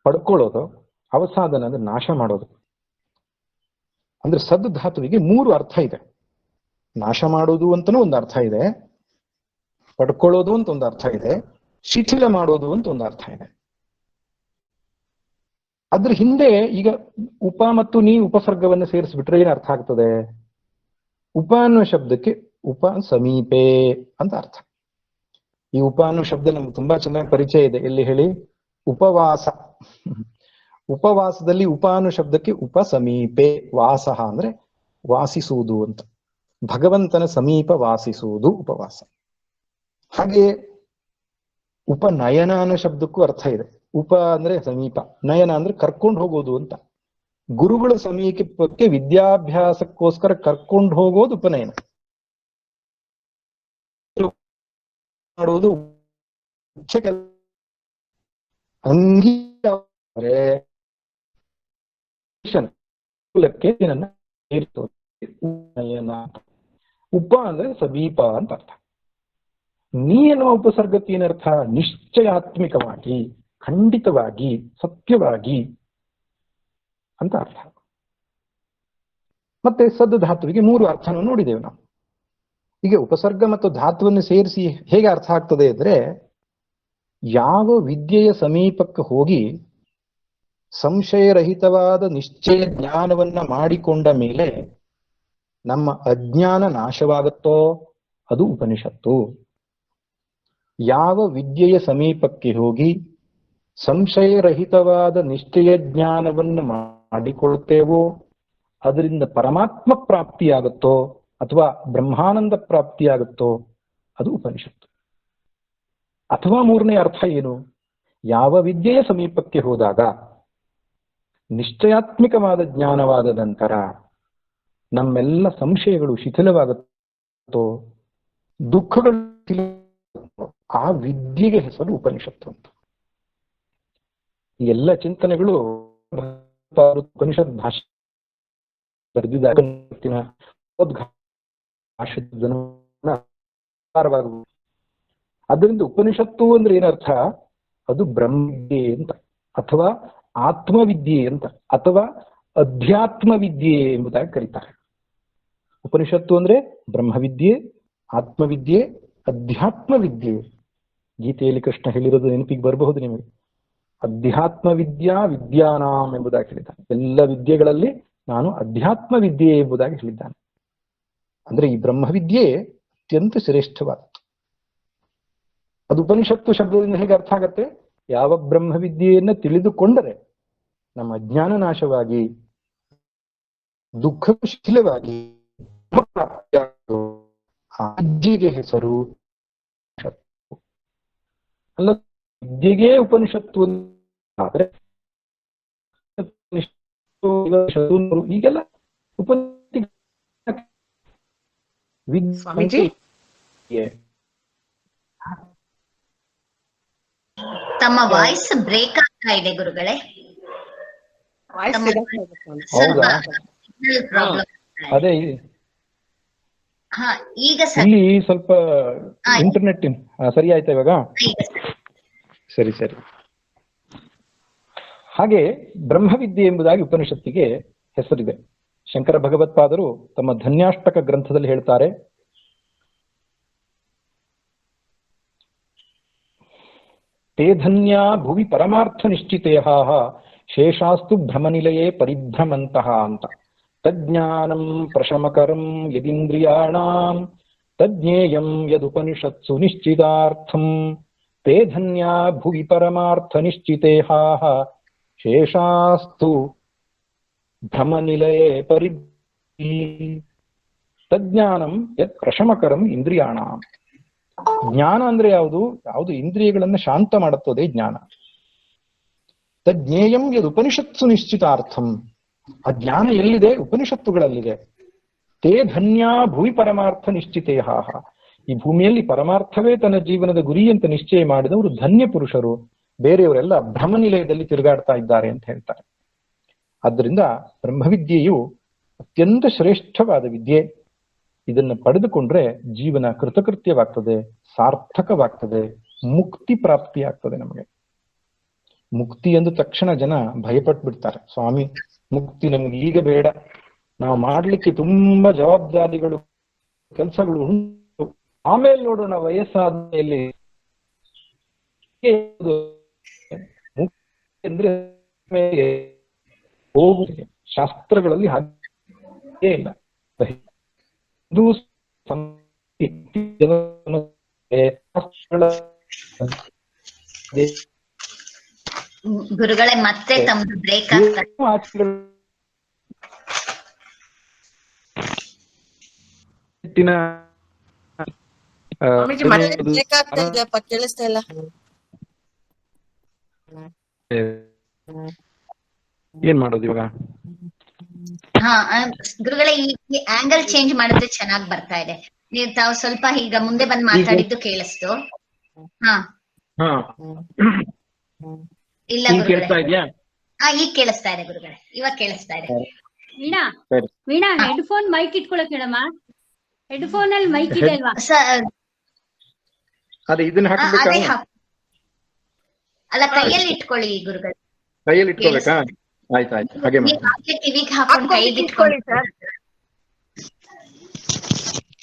ಪಡ್ಕೊಳ್ಳೋದು, ಅವಸಾದನ ಅಂದ್ರೆ ನಾಶ ಮಾಡೋದು. ಅಂದ್ರೆ ಸದ್ ಧಾತುವಿಗೆ ಮೂರು ಅರ್ಥ ಇದೆ. ನಾಶ ಮಾಡೋದು ಅಂತನೂ ಒಂದು ಅರ್ಥ ಇದೆ, ಪಡ್ಕೊಳ್ಳೋದು ಅಂತ ಒಂದು ಅರ್ಥ ಇದೆ, ಶಿಥಿಲ ಮಾಡೋದು ಅಂತ ಒಂದು ಅರ್ಥ ಇದೆ. ಅದ್ರ ಹಿಂದೆ ಈಗ ಉಪ ಮತ್ತು ನೀ ಉಪಸರ್ಗವನ್ನು ಸೇರಿಸ್ಬಿಟ್ರೆ ಏನ್ ಅರ್ಥ ಆಗ್ತದೆ? ಉಪ ಅನ್ನೋ ಶಬ್ದಕ್ಕೆ ಉಪ ಸಮೀಪೆ ಅಂತ ಅರ್ಥ. ಈ ಉಪ ಅನ್ನೋ ಶಬ್ದ ನಮ್ಗೆ ತುಂಬಾ ಚೆನ್ನಾಗಿ ಪರಿಚಯ ಇದೆ. ಎಲ್ಲಿ ಹೇಳಿ? ಉಪವಾಸ. ಉಪವಾಸದಲ್ಲಿ ಉಪ ಅನ್ನೋ ಶಬ್ದಕ್ಕೆ ಉಪ ಸಮೀಪೆ, ವಾಸ ಅಂದ್ರೆ ವಾಸಿಸುವುದು ಅಂತ. ಭಗವಂತನ ಸಮೀಪ ವಾಸಿಸುವುದು ಉಪವಾಸ. ಹಾಗೆ ಉಪನಯನ ಅನ್ನೋ ಶಬ್ದಕ್ಕೂ ಅರ್ಥ ಇದೆ. ಉಪ ಅಂದ್ರೆ ಸಮೀಪ, ನಯನ ಅಂದ್ರೆ ಕರ್ಕೊಂಡು ಹೋಗೋದು ಅಂತ. ಗುರುಗಳ ಸಮೀಪಕ್ಕೆ ವಿದ್ಯಾಭ್ಯಾಸಕ್ಕೋಸ್ಕರ ಕರ್ಕೊಂಡು ಹೋಗೋದು ಉಪನಯನ. ಮಾಡೋದು ಉಪ ಅಂದ್ರೆ ಸಮೀಪ ಅಂತ ಅರ್ಥ. ನೀ ಎನ್ನುವ ಉಪಸರ್ಗಕ್ಕೆ ಏನರ್ಥ? ನಿಶ್ಚಯಾತ್ಮಿಕವಾಗಿ, ಖಂಡಿತವಾಗಿ, ಸತ್ಯವಾಗಿ ಅಂತ ಅರ್ಥ. ಮತ್ತೆ ಸದ್ ಧಾತುವಿಗೆ ಮೂರು ಅರ್ಥವನ್ನು ನೋಡಿದ್ದೇವೆ ನಾವು. ಈಗ ಉಪಸರ್ಗ ಮತ್ತು ಧಾತುವನ್ನು ಸೇರಿಸಿ ಹೇಗೆ ಅರ್ಥ ಆಗ್ತದೆ ಅಂದ್ರೆ, ಯಾವ ವಿದ್ಯೆಯ ಸಮೀಪಕ್ಕೆ ಹೋಗಿ ಸಂಶಯರಹಿತವಾದ ನಿಶ್ಚಯ ಜ್ಞಾನವನ್ನ ಮಾಡಿಕೊಂಡ ಮೇಲೆ ನಮ್ಮ ಅಜ್ಞಾನ ನಾಶವಾಗುತ್ತೋ ಅದು ಉಪನಿಷತ್ತು. ಯಾವ ವಿದ್ಯೆಯ ಸಮೀಪಕ್ಕೆ ಹೋಗಿ ಸಂಶಯರಹಿತವಾದ ನಿಶ್ಚಯ ಜ್ಞಾನವನ್ನು ಮಾಡಿಕೊಳ್ತೇವೋ ಅದರಿಂದ ಪರಮಾತ್ಮ ಪ್ರಾಪ್ತಿಯಾಗುತ್ತೋ ಅಥವಾ ಬ್ರಹ್ಮಾನಂದ ಪ್ರಾಪ್ತಿಯಾಗುತ್ತೋ ಅದು ಉಪನಿಷತ್ತು. ಅಥವಾ ಮೂರನೇ ಅರ್ಥ ಏನು? ಯಾವ ವಿದ್ಯೆಯ ಸಮೀಪಕ್ಕೆ ಹೋದಾಗ ನಿಶ್ಚಯಾತ್ಮಿಕವಾದ ಜ್ಞಾನವಾದ ನಂತರ ನಮ್ಮೆಲ್ಲ ಸಂಶಯಗಳು ಶಿಥಿಲವಾಗುತ್ತೋ, ದುಃಖಗಳು, ಆ ವಿದ್ಯೆಗೆ ಹೆಸರು ಉಪನಿಷತ್ತು ಅಂತ. ಈ ಎಲ್ಲ ಚಿಂತನೆಗಳು ಉಪನಿಷತ್ ಭಾಷೆ ಬರೆದಿದ್ದ ಅದರಿಂದ ಉಪನಿಷತ್ತು ಅಂದ್ರೆ ಏನರ್ಥ? ಅದು ಬ್ರಹ್ಮವಿದ್ಯೆ ಅಂತ, ಅಥವಾ ಆತ್ಮವಿದ್ಯೆ ಅಂತ, ಅಥವಾ ಅಧ್ಯಾತ್ಮ ವಿದ್ಯೆ ಎಂಬುದಾಗಿ ಕರೀತಾರೆ. ಉಪನಿಷತ್ತು ಅಂದ್ರೆ ಬ್ರಹ್ಮವಿದ್ಯೆ, ಆತ್ಮವಿದ್ಯೆ, ಅಧ್ಯಾತ್ಮ ವಿದ್ಯೆ. ಗೀತೆಯಲ್ಲಿ ಕೃಷ್ಣ ಹೇಳಿರೋದು ನೆನಪಿಗೆ ಬರಬಹುದು ನಿಮಗೆ. ಅಧ್ಯಾತ್ಮ ವಿದ್ಯಾ ವಿದ್ಯಾನಾಂ ಎಂಬುದಾಗಿ ಹೇಳಿದ್ದಾನೆ. ಎಲ್ಲ ವಿದ್ಯೆಗಳಲ್ಲಿ ನಾನು ಅಧ್ಯಾತ್ಮ ವಿದ್ಯೆ ಎಂಬುದಾಗಿ ಹೇಳಿದ್ದಾನೆ. ಅಂದ್ರೆ ಈ ಬ್ರಹ್ಮವಿದ್ಯೆ ಅತ್ಯಂತ ಶ್ರೇಷ್ಠವಾದದ್ದು. ಅದು ಉಪನಿಷತ್ತು ಶಬ್ದದಿಂದ ಹೇಗೆ ಅರ್ಥ ಆಗತ್ತೆ? ಯಾವ ಬ್ರಹ್ಮವಿದ್ಯೆಯನ್ನ ತಿಳಿದುಕೊಂಡರೆ ನಮ್ಮ ಅಜ್ಞಾನ ನಾಶವಾಗಿ ದುಃಖ ಶಿಥಿಲವಾಗಿ ಆ ವಿದ್ಯೆಗೆ ಹೆಸರು ಅಲ್ಲ. ವಿದ್ಯೆಗೆ ಉಪನಿಷತ್ತು ಆದ್ರೆ ಈಗೆಲ್ಲ ಸ್ವಾಮೀಜಿ ತಮ್ಮ ವಾಯ್ಸ್ ಬ್ರೇಕ್ ಆಗ್ತಾ ಇದೆ ಗುರುಗಳೇ. ವಾಯ್ಸ್ ಸ್ವಲ್ಪ ಹೌದಾ? Signal problem. ಅದೇ ಹಾ, ಈಗ ಸರಿ. ಇಲ್ಲಿ ಸ್ವಲ್ಪ ಇಂಟರ್ನೆಟ್ ಸರಿ ಆಯ್ತಾ ಇವಾಗ? ಈಗ ಸರಿ. ಸರಿ ಸರಿ. ಹಾಗೆ ಬ್ರಹ್ಮವಿದ್ಯೆ ಎಂಬುದಾಗಿ ಉಪನಿಷತ್ತಿಗೆ ಹೆಸರಿದೆ. ಶಂಕರ ಭಗವತ್ಪಾದರು ತಮ್ಮ ಧನ್ಯಾಷ್ಟಕ ಗ್ರಂಥದಲ್ಲಿ ಹೇಳ್ತಾರೆ, ತೇ ಧನ್ಯ ಭುವಿ ಪರಮಾರ್ಥ ನಿಶ್ಚಿತೇಹ ಶೇಷಾಸ್ತು ಭ್ರಮನಿಲಯೇ ಪರಿಭ್ರಮಂತಹ ಅಂತ. ತಜ್ಞಾನಂ ಪ್ರಶಮಕರಂ ಯದಿಂದ್ರಿಯಾಣಾಂ ತಜ್ಞೇಯಂ ಯದುಪನಿಷತ್ಸು ನಿಶ್ಚಿತಾರ್ಥಂ ತೇ ಧನ್ಯ ಭುವಿ ಪರಮಾರ್ಥ ನಿಶ್ಚಿತೇಹ ಶೇಷಾಸ್ತು ಭ್ರಮನಿಲಯೇ ತಜ್ಞಾನಂ ಯತ್ ಪ್ರಶಮಕರಂ ಇಂದ್ರಿಯಾಣಾಂ. ಜ್ಞಾನ ಅಂದ್ರೆ ಯಾವುದು? ಯಾವುದು ಇಂದ್ರಿಯಗಳನ್ನ ಶಾಂತ ಮಾಡುತ್ತದೆ ಜ್ಞಾನ. ತಜ್ಞೇಯಂ ಯದ್ ಉಪನಿಷತ್ಸು ನಿಶ್ಚಿತಾರ್ಥಂ. ಆ ಜ್ಞಾನ ಎಲ್ಲಿದೆ? ಉಪನಿಷತ್ತುಗಳಲ್ಲಿದೆ. ತೇ ಧನ್ಯ ಭೂಮಿ ಪರಮಾರ್ಥ ನಿಶ್ಚಿತೇಹ. ಈ ಭೂಮಿಯಲ್ಲಿ ಪರಮಾರ್ಥವೇ ತನ್ನ ಜೀವನದ ಗುರಿ ಅಂತ ನಿಶ್ಚಯ ಮಾಡಿದವರು ಧನ್ಯ ಪುರುಷರು. ಬೇರೆಯವರೆಲ್ಲ ಭ್ರಮನಿಲಯದಲ್ಲಿ ತಿರುಗಾಡ್ತಾ ಇದ್ದಾರೆ ಅಂತ ಹೇಳ್ತಾರೆ. ಆದ್ದರಿಂದ ಬ್ರಹ್ಮವಿದ್ಯೆಯು ಅತ್ಯಂತ ಶ್ರೇಷ್ಠವಾದ ವಿದ್ಯೆ. ಇದನ್ನು ಪಡೆದುಕೊಂಡ್ರೆ ಜೀವನ ಕೃತಕೃತ್ಯವಾಗ್ತದೆ, ಸಾರ್ಥಕವಾಗ್ತದೆ, ಮುಕ್ತಿ ಪ್ರಾಪ್ತಿಯಾಗ್ತದೆ. ನಮಗೆ ಮುಕ್ತಿ ಎಂದ ತಕ್ಷಣ ಜನ ಭಯಪಟ್ಟು ಬಿಡ್ತಾರೆ. ಸ್ವಾಮಿ, ಮುಕ್ತಿ ನಮ್ಗೆ ಈಗ ಬೇಡ, ನಾವು ಮಾಡ್ಲಿಕ್ಕೆ ತುಂಬಾ ಜವಾಬ್ದಾರಿಗಳು ಕೆಲಸಗಳು ಉಂಟು, ಆಮೇಲೆ ನೋಡೋಣ ವಯಸ್ಸಾದ ಮೇಲೆ. ಮುಕ್ತಿ ಅಂದ್ರೆ ಹೋಗುತ್ತದೆ. ಶಾಸ್ತ್ರಗಳಲ್ಲಿ ಹಾಗೆ ಇಲ್ಲ. ಗುರುಗಳೇ ಮತ್ತೆ ತಮ್ಮದು ಬ್ರೇಕ್ ಆಗ್ತಾ ಸ್ವಾಮೀಜಿ ಮತ್ತೆ ಬ್ರೇಕ್ ಆಗ್ತಾ ಇದೆಯಪ್ಪ, ಕೇಳಿಸ್ತಾ ಇಲ್ಲ. ಏನ್ ಮಾಡೋದು ಇವಾಗ? ಹಾ ಗುರುಗಳೇ, ಈ ಆಂಗಲ್ ಚೇಂಜ್ ಮಾಡಿದ್ರೆ ಚೆನ್ನಾಗಿ ಬರ್ತಾ ಇದೆ. ನೀವು ತಾವು ಸ್ವಲ್ಪ ಈಗ ಮುಂದೆ ಬಂದು ಮಾತಾಡಿದ್ದು ಕೇಳಿಸ್ತು. ಹಾ ಹಾ, ಇಲ್ಲ ಈಗ ಗುರುಗಳೇ. ಕೇಳ್ತಾ ಇದೆಯಾ? ಹಾ, ಈಗ ಕೇಳಿಸ್ತಾ ಇದೆ ಗುರುಗಳೇ, ಇವಾಗ ಕೇಳಿಸ್ತಾ ಇದೆ. ವೀಣಾ ಸರಿ. ವೀಣಾ, ಹೆಡ್ಫೋನ್ ಮೈಕ್ ಇಟ್ಕೊಳಕ್ ಹೇಳಮ್ಮ. ಹೆಡ್ಫೋನ್ ಅಲ್ಲಿ ಮೈಕ್ ಇದೆ ಅಲ್ವಾ? ಅದೇ ಇದನ್ನ ಅದೇ ಹಾಕ್ಬೇಕಾ? ಅಲ್ಲ, ಕೈಯಲ್ಲಿ ಇಟ್ಕೊಳ್ಳಿ ಗುರುಗಳೇ. ಕೈಯಲ್ಲಿ ಇಟ್ಕೋಬೇಕಾ? ಆಯ್ತಾಯ್ತು, ಹಾಗೆ ಮಾಡಿ. ಕಿವಿಗೆ ಹಾಕೊಂಡು ಕೈಗೆ ಇಟ್ಕೊಳ್ಳಿ ಸರ್.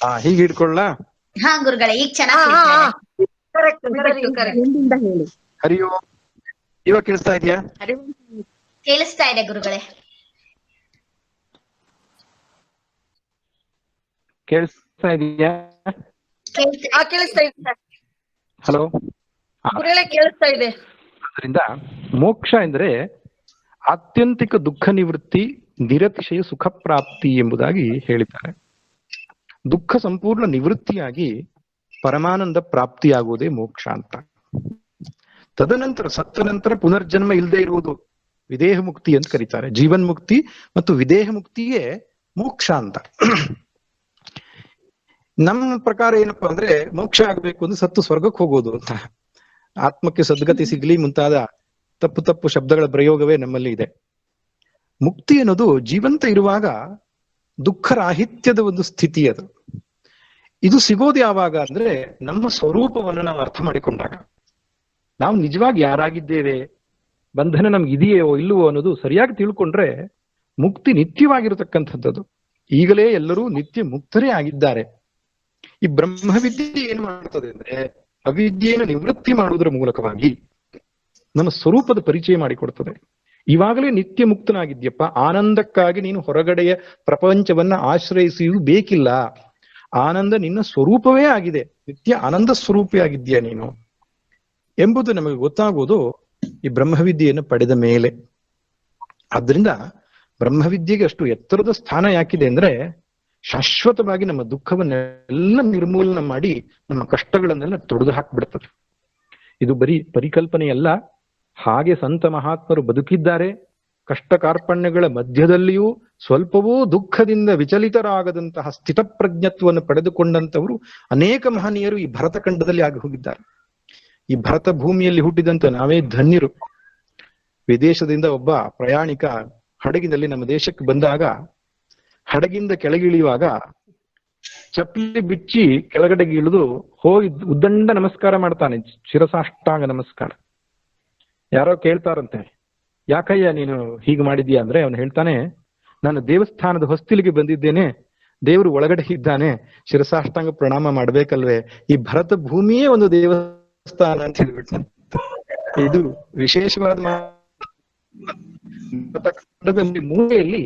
ಹಾ, ಹೀಗೆ ಇಟ್ಕೊಳ್ಳ. ಹಾ ಗುರುಗಳೇ, ಈಗ ಚೆನ್ನಾಗಿ ಹರಿಯೋ, ಇವಾಗ ಕೇಳಿಸ್ತಾ ಇದೆಯಾ? ಕೇಳಿಸ್ತಾ ಇದೆ ಗುರುಗಳೇ. ಕೇಳಿಸ್ತಾ ಇದೆಯಾ? ಕೇಳಿಸ್ತಾ ಇದೆ ಹಲೋ. ಗುರುಗಳೇ, ಕೇಳಿಸ್ತಾ ಇದೆ. ಅದರಿಂದ ಮೋಕ್ಷ ಎಂದರೆ ಆತ್ಯಂತಿಕ ದುಃಖ ನಿವೃತ್ತಿ, ನಿರತಿಶಯ ಸುಖ ಪ್ರಾಪ್ತಿ ಎಂಬುದಾಗಿ ಹೇಳಿದ್ದಾರೆ. ದುಃಖ ಸಂಪೂರ್ಣ ನಿವೃತ್ತಿಯಾಗಿ ಪರಮಾನಂದ ಪ್ರಾಪ್ತಿಯಾಗುವುದೇ ಮೋಕ್ಷ ಅಂತ. ತದನಂತರ ಸತ್ತ ನಂತರ ಪುನರ್ಜನ್ಮ ಇಲ್ಲದೆ ಇರುವುದು ವಿದೇಹ ಮುಕ್ತಿ ಅಂತ ಕರೀತಾರೆ. ಜೀವನ್ ಮುಕ್ತಿ ಮತ್ತು ವಿದೇಹ ಮುಕ್ತಿಯೇ ಮೋಕ್ಷ ಅಂತ. ನಮ್ಮ ಪ್ರಕಾರ ಏನಪ್ಪಾ ಅಂದ್ರೆ, ಮೋಕ್ಷ ಆಗ್ಬೇಕು ಅಂದ್ರೆ ಸತ್ತು ಸ್ವರ್ಗಕ್ಕೆ ಹೋಗೋದು ಅಂತ, ಆತ್ಮಕ್ಕೆ ಸದ್ಗತಿ ಸಿಗ್ಲಿ ಮುಂತಾದ ತಪ್ಪು ತಪ್ಪು ಶಬ್ದಗಳ ಪ್ರಯೋಗವೇ ನಮ್ಮಲ್ಲಿ ಇದೆ. ಮುಕ್ತಿ ಅನ್ನೋದು ಜೀವಂತ ಇರುವಾಗ ದುಃಖರಾಹಿತ್ಯದ ಒಂದು ಸ್ಥಿತಿ. ಅದು ಇದು ಸಿಗೋದು ಯಾವಾಗ ಅಂದ್ರೆ, ನಮ್ಮ ಸ್ವರೂಪವನ್ನು ನಾವು ಅರ್ಥ ಮಾಡಿಕೊಂಡಾಗ, ನಾವು ನಿಜವಾಗಿ ಯಾರಾಗಿದ್ದೇವೆ, ಬಂಧನ ನಮ್ಗೆ ಇದೆಯೋ ಇಲ್ಲವೋ ಅನ್ನೋದು ಸರಿಯಾಗಿ ತಿಳ್ಕೊಂಡ್ರೆ ಮುಕ್ತಿ ನಿತ್ಯವಾಗಿರತಕ್ಕಂಥದ್ದು. ಈಗಲೇ ಎಲ್ಲರೂ ನಿತ್ಯ ಮುಕ್ತರೇ ಆಗಿದ್ದಾರೆ. ಈ ಬ್ರಹ್ಮವಿದ್ಯೆ ಏನ್ ಮಾಡ್ತದೆ ಅಂದ್ರೆ, ಅವಿದ್ಯೆಯನ್ನು ನಿವೃತ್ತಿ ಮಾಡುವುದರ ಮೂಲಕವಾಗಿ ನಮ್ಮ ಸ್ವರೂಪದ ಪರಿಚಯ ಮಾಡಿಕೊಡ್ತದೆ. ಇವಾಗಲೇ ನಿತ್ಯ ಮುಕ್ತನಾಗಿದ್ಯಪ್ಪ, ಆನಂದಕ್ಕಾಗಿ ನೀನು ಹೊರಗಡೆಯ ಪ್ರಪಂಚವನ್ನ ಆಶ್ರಯಿಸಿಯೂ ಬೇಕಿಲ್ಲ. ಆನಂದ ನಿನ್ನ ಸ್ವರೂಪವೇ ಆಗಿದೆ, ನಿತ್ಯ ಆನಂದ ಸ್ವರೂಪಿ ಆಗಿದ್ಯಾ ನೀನು ಎಂಬುದು ನಮಗೆ ಗೊತ್ತಾಗುವುದು ಈ ಬ್ರಹ್ಮವಿದ್ಯೆಯನ್ನು ಪಡೆದ ಮೇಲೆ. ಆದ್ರಿಂದ ಬ್ರಹ್ಮವಿದ್ಯೆಗೆ ಅಷ್ಟು ಎತ್ತರದ ಸ್ಥಾನ ಯಾಕಿದೆ ಅಂದ್ರೆ ಶಾಶ್ವತವಾಗಿ ನಮ್ಮ ದುಃಖವನ್ನೆಲ್ಲ ನಿರ್ಮೂಲನೆ ಮಾಡಿ ನಮ್ಮ ಕಷ್ಟಗಳನ್ನೆಲ್ಲ ತೊಡೆದು ಹಾಕ್ಬಿಡ್ತದೆ. ಇದು ಬರೀ ಪರಿಕಲ್ಪನೆಯಲ್ಲ, ಹಾಗೆ ಸಂತ ಮಹಾತ್ಮರು ಬದುಕಿದ್ದಾರೆ. ಕಷ್ಟ ಕಾರ್ಪಣ್ಯಗಳ ಮಧ್ಯದಲ್ಲಿಯೂ ಸ್ವಲ್ಪವೂ ದುಃಖದಿಂದ ವಿಚಲಿತರಾಗದಂತಹ ಸ್ಥಿತಪ್ರಜ್ಞತ್ವವನ್ನು ಪಡೆದುಕೊಂಡಂತವರು ಅನೇಕ ಮಹನೀಯರು ಈ ಭರತ ಖಂಡದಲ್ಲಿ ಆಗಿ ಹೋಗಿದ್ದಾರೆ. ಈ ಭರತ ಭೂಮಿಯಲ್ಲಿ ಹುಟ್ಟಿದಂತ ನಾವೇ ಧನ್ಯರು. ವಿದೇಶದಿಂದ ಒಬ್ಬ ಪ್ರಯಾಣಿಕ ಹಡಗಿನಲ್ಲಿ ನಮ್ಮ ದೇಶಕ್ಕೆ ಬಂದಾಗ ಹಡಗಿಂದ ಕೆಳಗಿಳಿಯುವಾಗ ಚಪ್ಪಲಿ ಬಿಚ್ಚಿ ಕೆಳಗಡೆಗೆ ಇಳಿದು ಹೋಗಿ ಉದ್ದಂಡ ನಮಸ್ಕಾರ ಮಾಡ್ತಾನೆ, ಶಿರಸಾಷ್ಟಾಂಗ ನಮಸ್ಕಾರ. ಯಾರೋ ಕೇಳ್ತಾರಂತೆ, ಯಾಕಯ್ಯ ನೀನು ಹೀಗೆ ಮಾಡಿದ್ಯಾ ಅಂದ್ರೆ ಅವನು ಹೇಳ್ತಾನೆ, ನಾನು ದೇವಸ್ಥಾನದ ಹೊಸ್ತಿಲಿಗೆ ಬಂದಿದ್ದೇನೆ, ದೇವರು ಒಳಗಡೆ ಇದ್ದಾನೆ, ಶಿರಸಾಷ್ಟಾಂಗ ಪ್ರಣಾಮ ಮಾಡ್ಬೇಕಲ್ವೇ, ಈ ಭರತ ಭೂಮಿಯೇ ಒಂದು ದೇವಸ್ಥಾನ ಅಂತ ಹೇಳ್ಬಿಟ್ಟ. ಇದು ವಿಶೇಷವಾದ ಮೂಲೆಯಲ್ಲಿ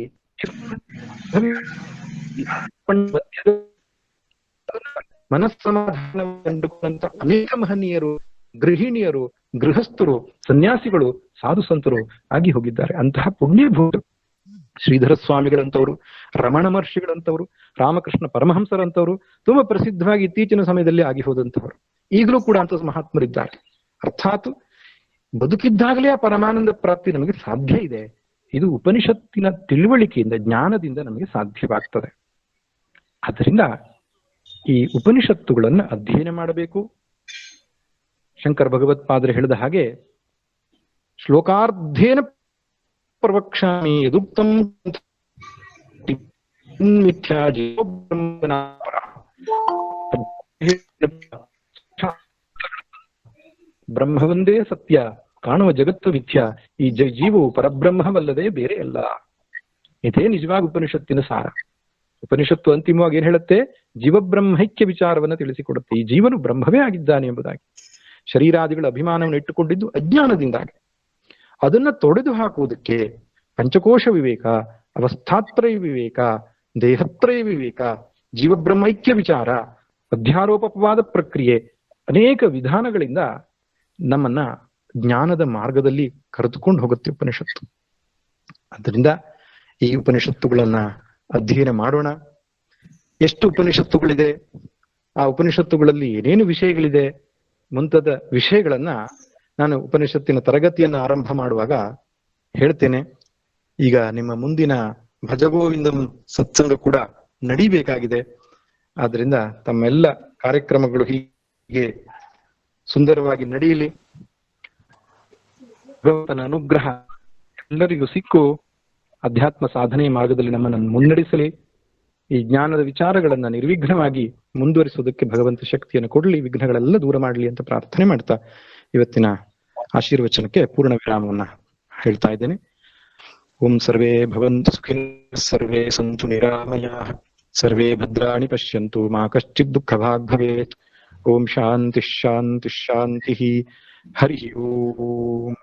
ಮನಸ್ಸಮಾಧಾನ ಕಂಡುಕೊಂಡಂತ ಅನೇಕ ಮಹನೀಯರು, ಗೃಹಿಣಿಯರು, ಗೃಹಸ್ಥರು, ಸನ್ಯಾಸಿಗಳು, ಸಾಧು ಸಂತರು ಆಗಿ ಹೋಗಿದ್ದಾರೆ. ಅಂತಹ ಪುಣ್ಯಭೂತರು ಶ್ರೀಧರ ಸ್ವಾಮಿಗಳಂತವರು, ರಮಣ ಮಹರ್ಷಿಗಳಂತವರು, ರಾಮಕೃಷ್ಣ ಪರಮಹಂಸರಂತವರು ತುಂಬಾ ಪ್ರಸಿದ್ಧವಾಗಿ ಇತ್ತೀಚಿನ ಸಮಯದಲ್ಲಿ ಆಗಿ ಹೋದಂತವರು. ಈಗಲೂ ಕೂಡ ಅಂತ ಮಹಾತ್ಮರಿದ್ದಾರೆ. ಅರ್ಥಾತ್ ಬದುಕಿದ್ದಾಗಲೇ ಆ ಪರಮಾನಂದ ಪ್ರಾಪ್ತಿ ನಮಗೆ ಸಾಧ್ಯ ಇದೆ. ಇದು ಉಪನಿಷತ್ತಿನ ತಿಳುವಳಿಕೆಯಿಂದ, ಜ್ಞಾನದಿಂದ ನಮಗೆ ಸಾಧ್ಯವಾಗ್ತದೆ. ಆದ್ದರಿಂದ ಈ ಉಪನಿಷತ್ತುಗಳನ್ನ ಅಧ್ಯಯನ ಮಾಡಬೇಕು. ಶಂಕರ ಭಗವತ್ಪಾದರು ಹೇಳಿದ ಹಾಗೆ ಶ್ಲೋಕಾರ್ಧೇನ ಪ್ರವಕ್ಷ್ಯಾಮಿ ಯದುಕ್ತಂ ಬ್ರಹ್ಮವಂದೇ ಸತ್ಯ, ಕಾಣುವ ಜಗತ್ತು ಮಿಥ್ಯ, ಈ ಜೀವವು ಪರಬ್ರಹ್ಮವಲ್ಲದೆ ಬೇರೆ ಅಲ್ಲ. ಇದೇ ನಿಜವಾಗಿ ಉಪನಿಷತ್ತಿನ ಸಾರ. ಉಪನಿಷತ್ತು ಅಂತಿಮವಾಗಿ ಏನ್ ಹೇಳುತ್ತೆ? ಜೀವಬ್ರಹ್ಮೈಕ್ಯ ವಿಚಾರವನ್ನ ತಿಳಿಸಿಕೊಡುತ್ತೆ. ಈ ಜೀವನು ಬ್ರಹ್ಮವೇ ಆಗಿದ್ದಾನೆ ಎಂಬುದಾಗಿ. ಶರೀರಾದಿಗಳ ಅಭಿಮಾನವನ್ನು ಇಟ್ಟುಕೊಂಡಿದ್ದು ಅಜ್ಞಾನದಿಂದಾಗಿ. ಅದನ್ನ ತೊಡೆದು ಹಾಕುವುದಕ್ಕೆ ಪಂಚಕೋಶ ವಿವೇಕ, ಅವಸ್ಥಾತ್ರಯ ವಿವೇಕ, ದೇಹತ್ರಯ ವಿವೇಕ, ಜೀವಬ್ರಹ್ಮೈಕ್ಯ ವಿಚಾರ, ಅಧ್ಯಾರೋಪವಾದ ಪ್ರಕ್ರಿಯೆ, ಅನೇಕ ವಿಧಾನಗಳಿಂದ ನಮ್ಮನ್ನ ಜ್ಞಾನದ ಮಾರ್ಗದಲ್ಲಿ ಕರೆದುಕೊಂಡು ಹೋಗುತ್ತೆ ಉಪನಿಷತ್ತು. ಆದ್ದರಿಂದ ಈ ಉಪನಿಷತ್ತುಗಳನ್ನ ಅಧ್ಯಯನ ಮಾಡೋಣ. ಎಷ್ಟು ಉಪನಿಷತ್ತುಗಳಿದೆ, ಆ ಉಪನಿಷತ್ತುಗಳಲ್ಲಿ ಏನೇನು ವಿಷಯಗಳಿದೆ ಮುಂತಾದ ವಿಷಯಗಳನ್ನ ನಾನು ಉಪನಿಷತ್ತಿನ ತರಗತಿಯನ್ನು ಆರಂಭ ಮಾಡುವಾಗ ಹೇಳ್ತೇನೆ. ಈಗ ನಿಮ್ಮ ಮುಂದಿನ ಭಜಗೋವಿಂದಂ ಸತ್ಸಂಗ ಕೂಡ ನಡಿಬೇಕಾಗಿದೆ. ಆದ್ರಿಂದ ತಮ್ಮೆಲ್ಲ ಕಾರ್ಯಕ್ರಮಗಳು ಹೀಗೆ ಸುಂದರವಾಗಿ ನಡೆಯಲಿ. ಭಗವಂತನ ಅನುಗ್ರಹ ಎಲ್ಲರಿಗೂ ಸಿಕ್ಕು ಅಧ್ಯಾತ್ಮ ಸಾಧನೆಯ ಮಾರ್ಗದಲ್ಲಿ ನಮ್ಮನ್ನು ಮುನ್ನಡೆಸಲಿ. ಈ ಜ್ಞಾನದ ವಿಚಾರಗಳನ್ನ ನಿರ್ವಿಘ್ನವಾಗಿ ಮುಂದುವರಿಸುವುದಕ್ಕೆ ಭಗವಂತ ಶಕ್ತಿಯನ್ನು ಕೊಡಲಿ, ವಿಘ್ನಗಳೆಲ್ಲ ದೂರ ಮಾಡಲಿ ಅಂತ ಪ್ರಾರ್ಥನೆ ಮಾಡ್ತಾ ಇವತ್ತಿನ ಆಶೀರ್ವಚನಕ್ಕೆ ಪೂರ್ಣ ವಿರಾಮವನ್ನ ಹೇಳ್ತಾ ಇದ್ದೇನೆ. ಓಂ ಸರ್ವೇ ಭವಂತು ಸುಖಿನಃ, ಸರ್ವೇ ಸಂತು ನಿರಾಮಯಾಃ, ಸರ್ವೇ ಭದ್ರಾಣಿ ಪಶ್ಯಂತು, ಮಾ ಕಶ್ಚಿತ್ ದುಃಖಭಾಗ್ ಭವೇತ್. ಓಂ ಶಾಂತಿ ಶಾಂತಿ ಶಾಂತಿ. ಹರಿ ಓಂ.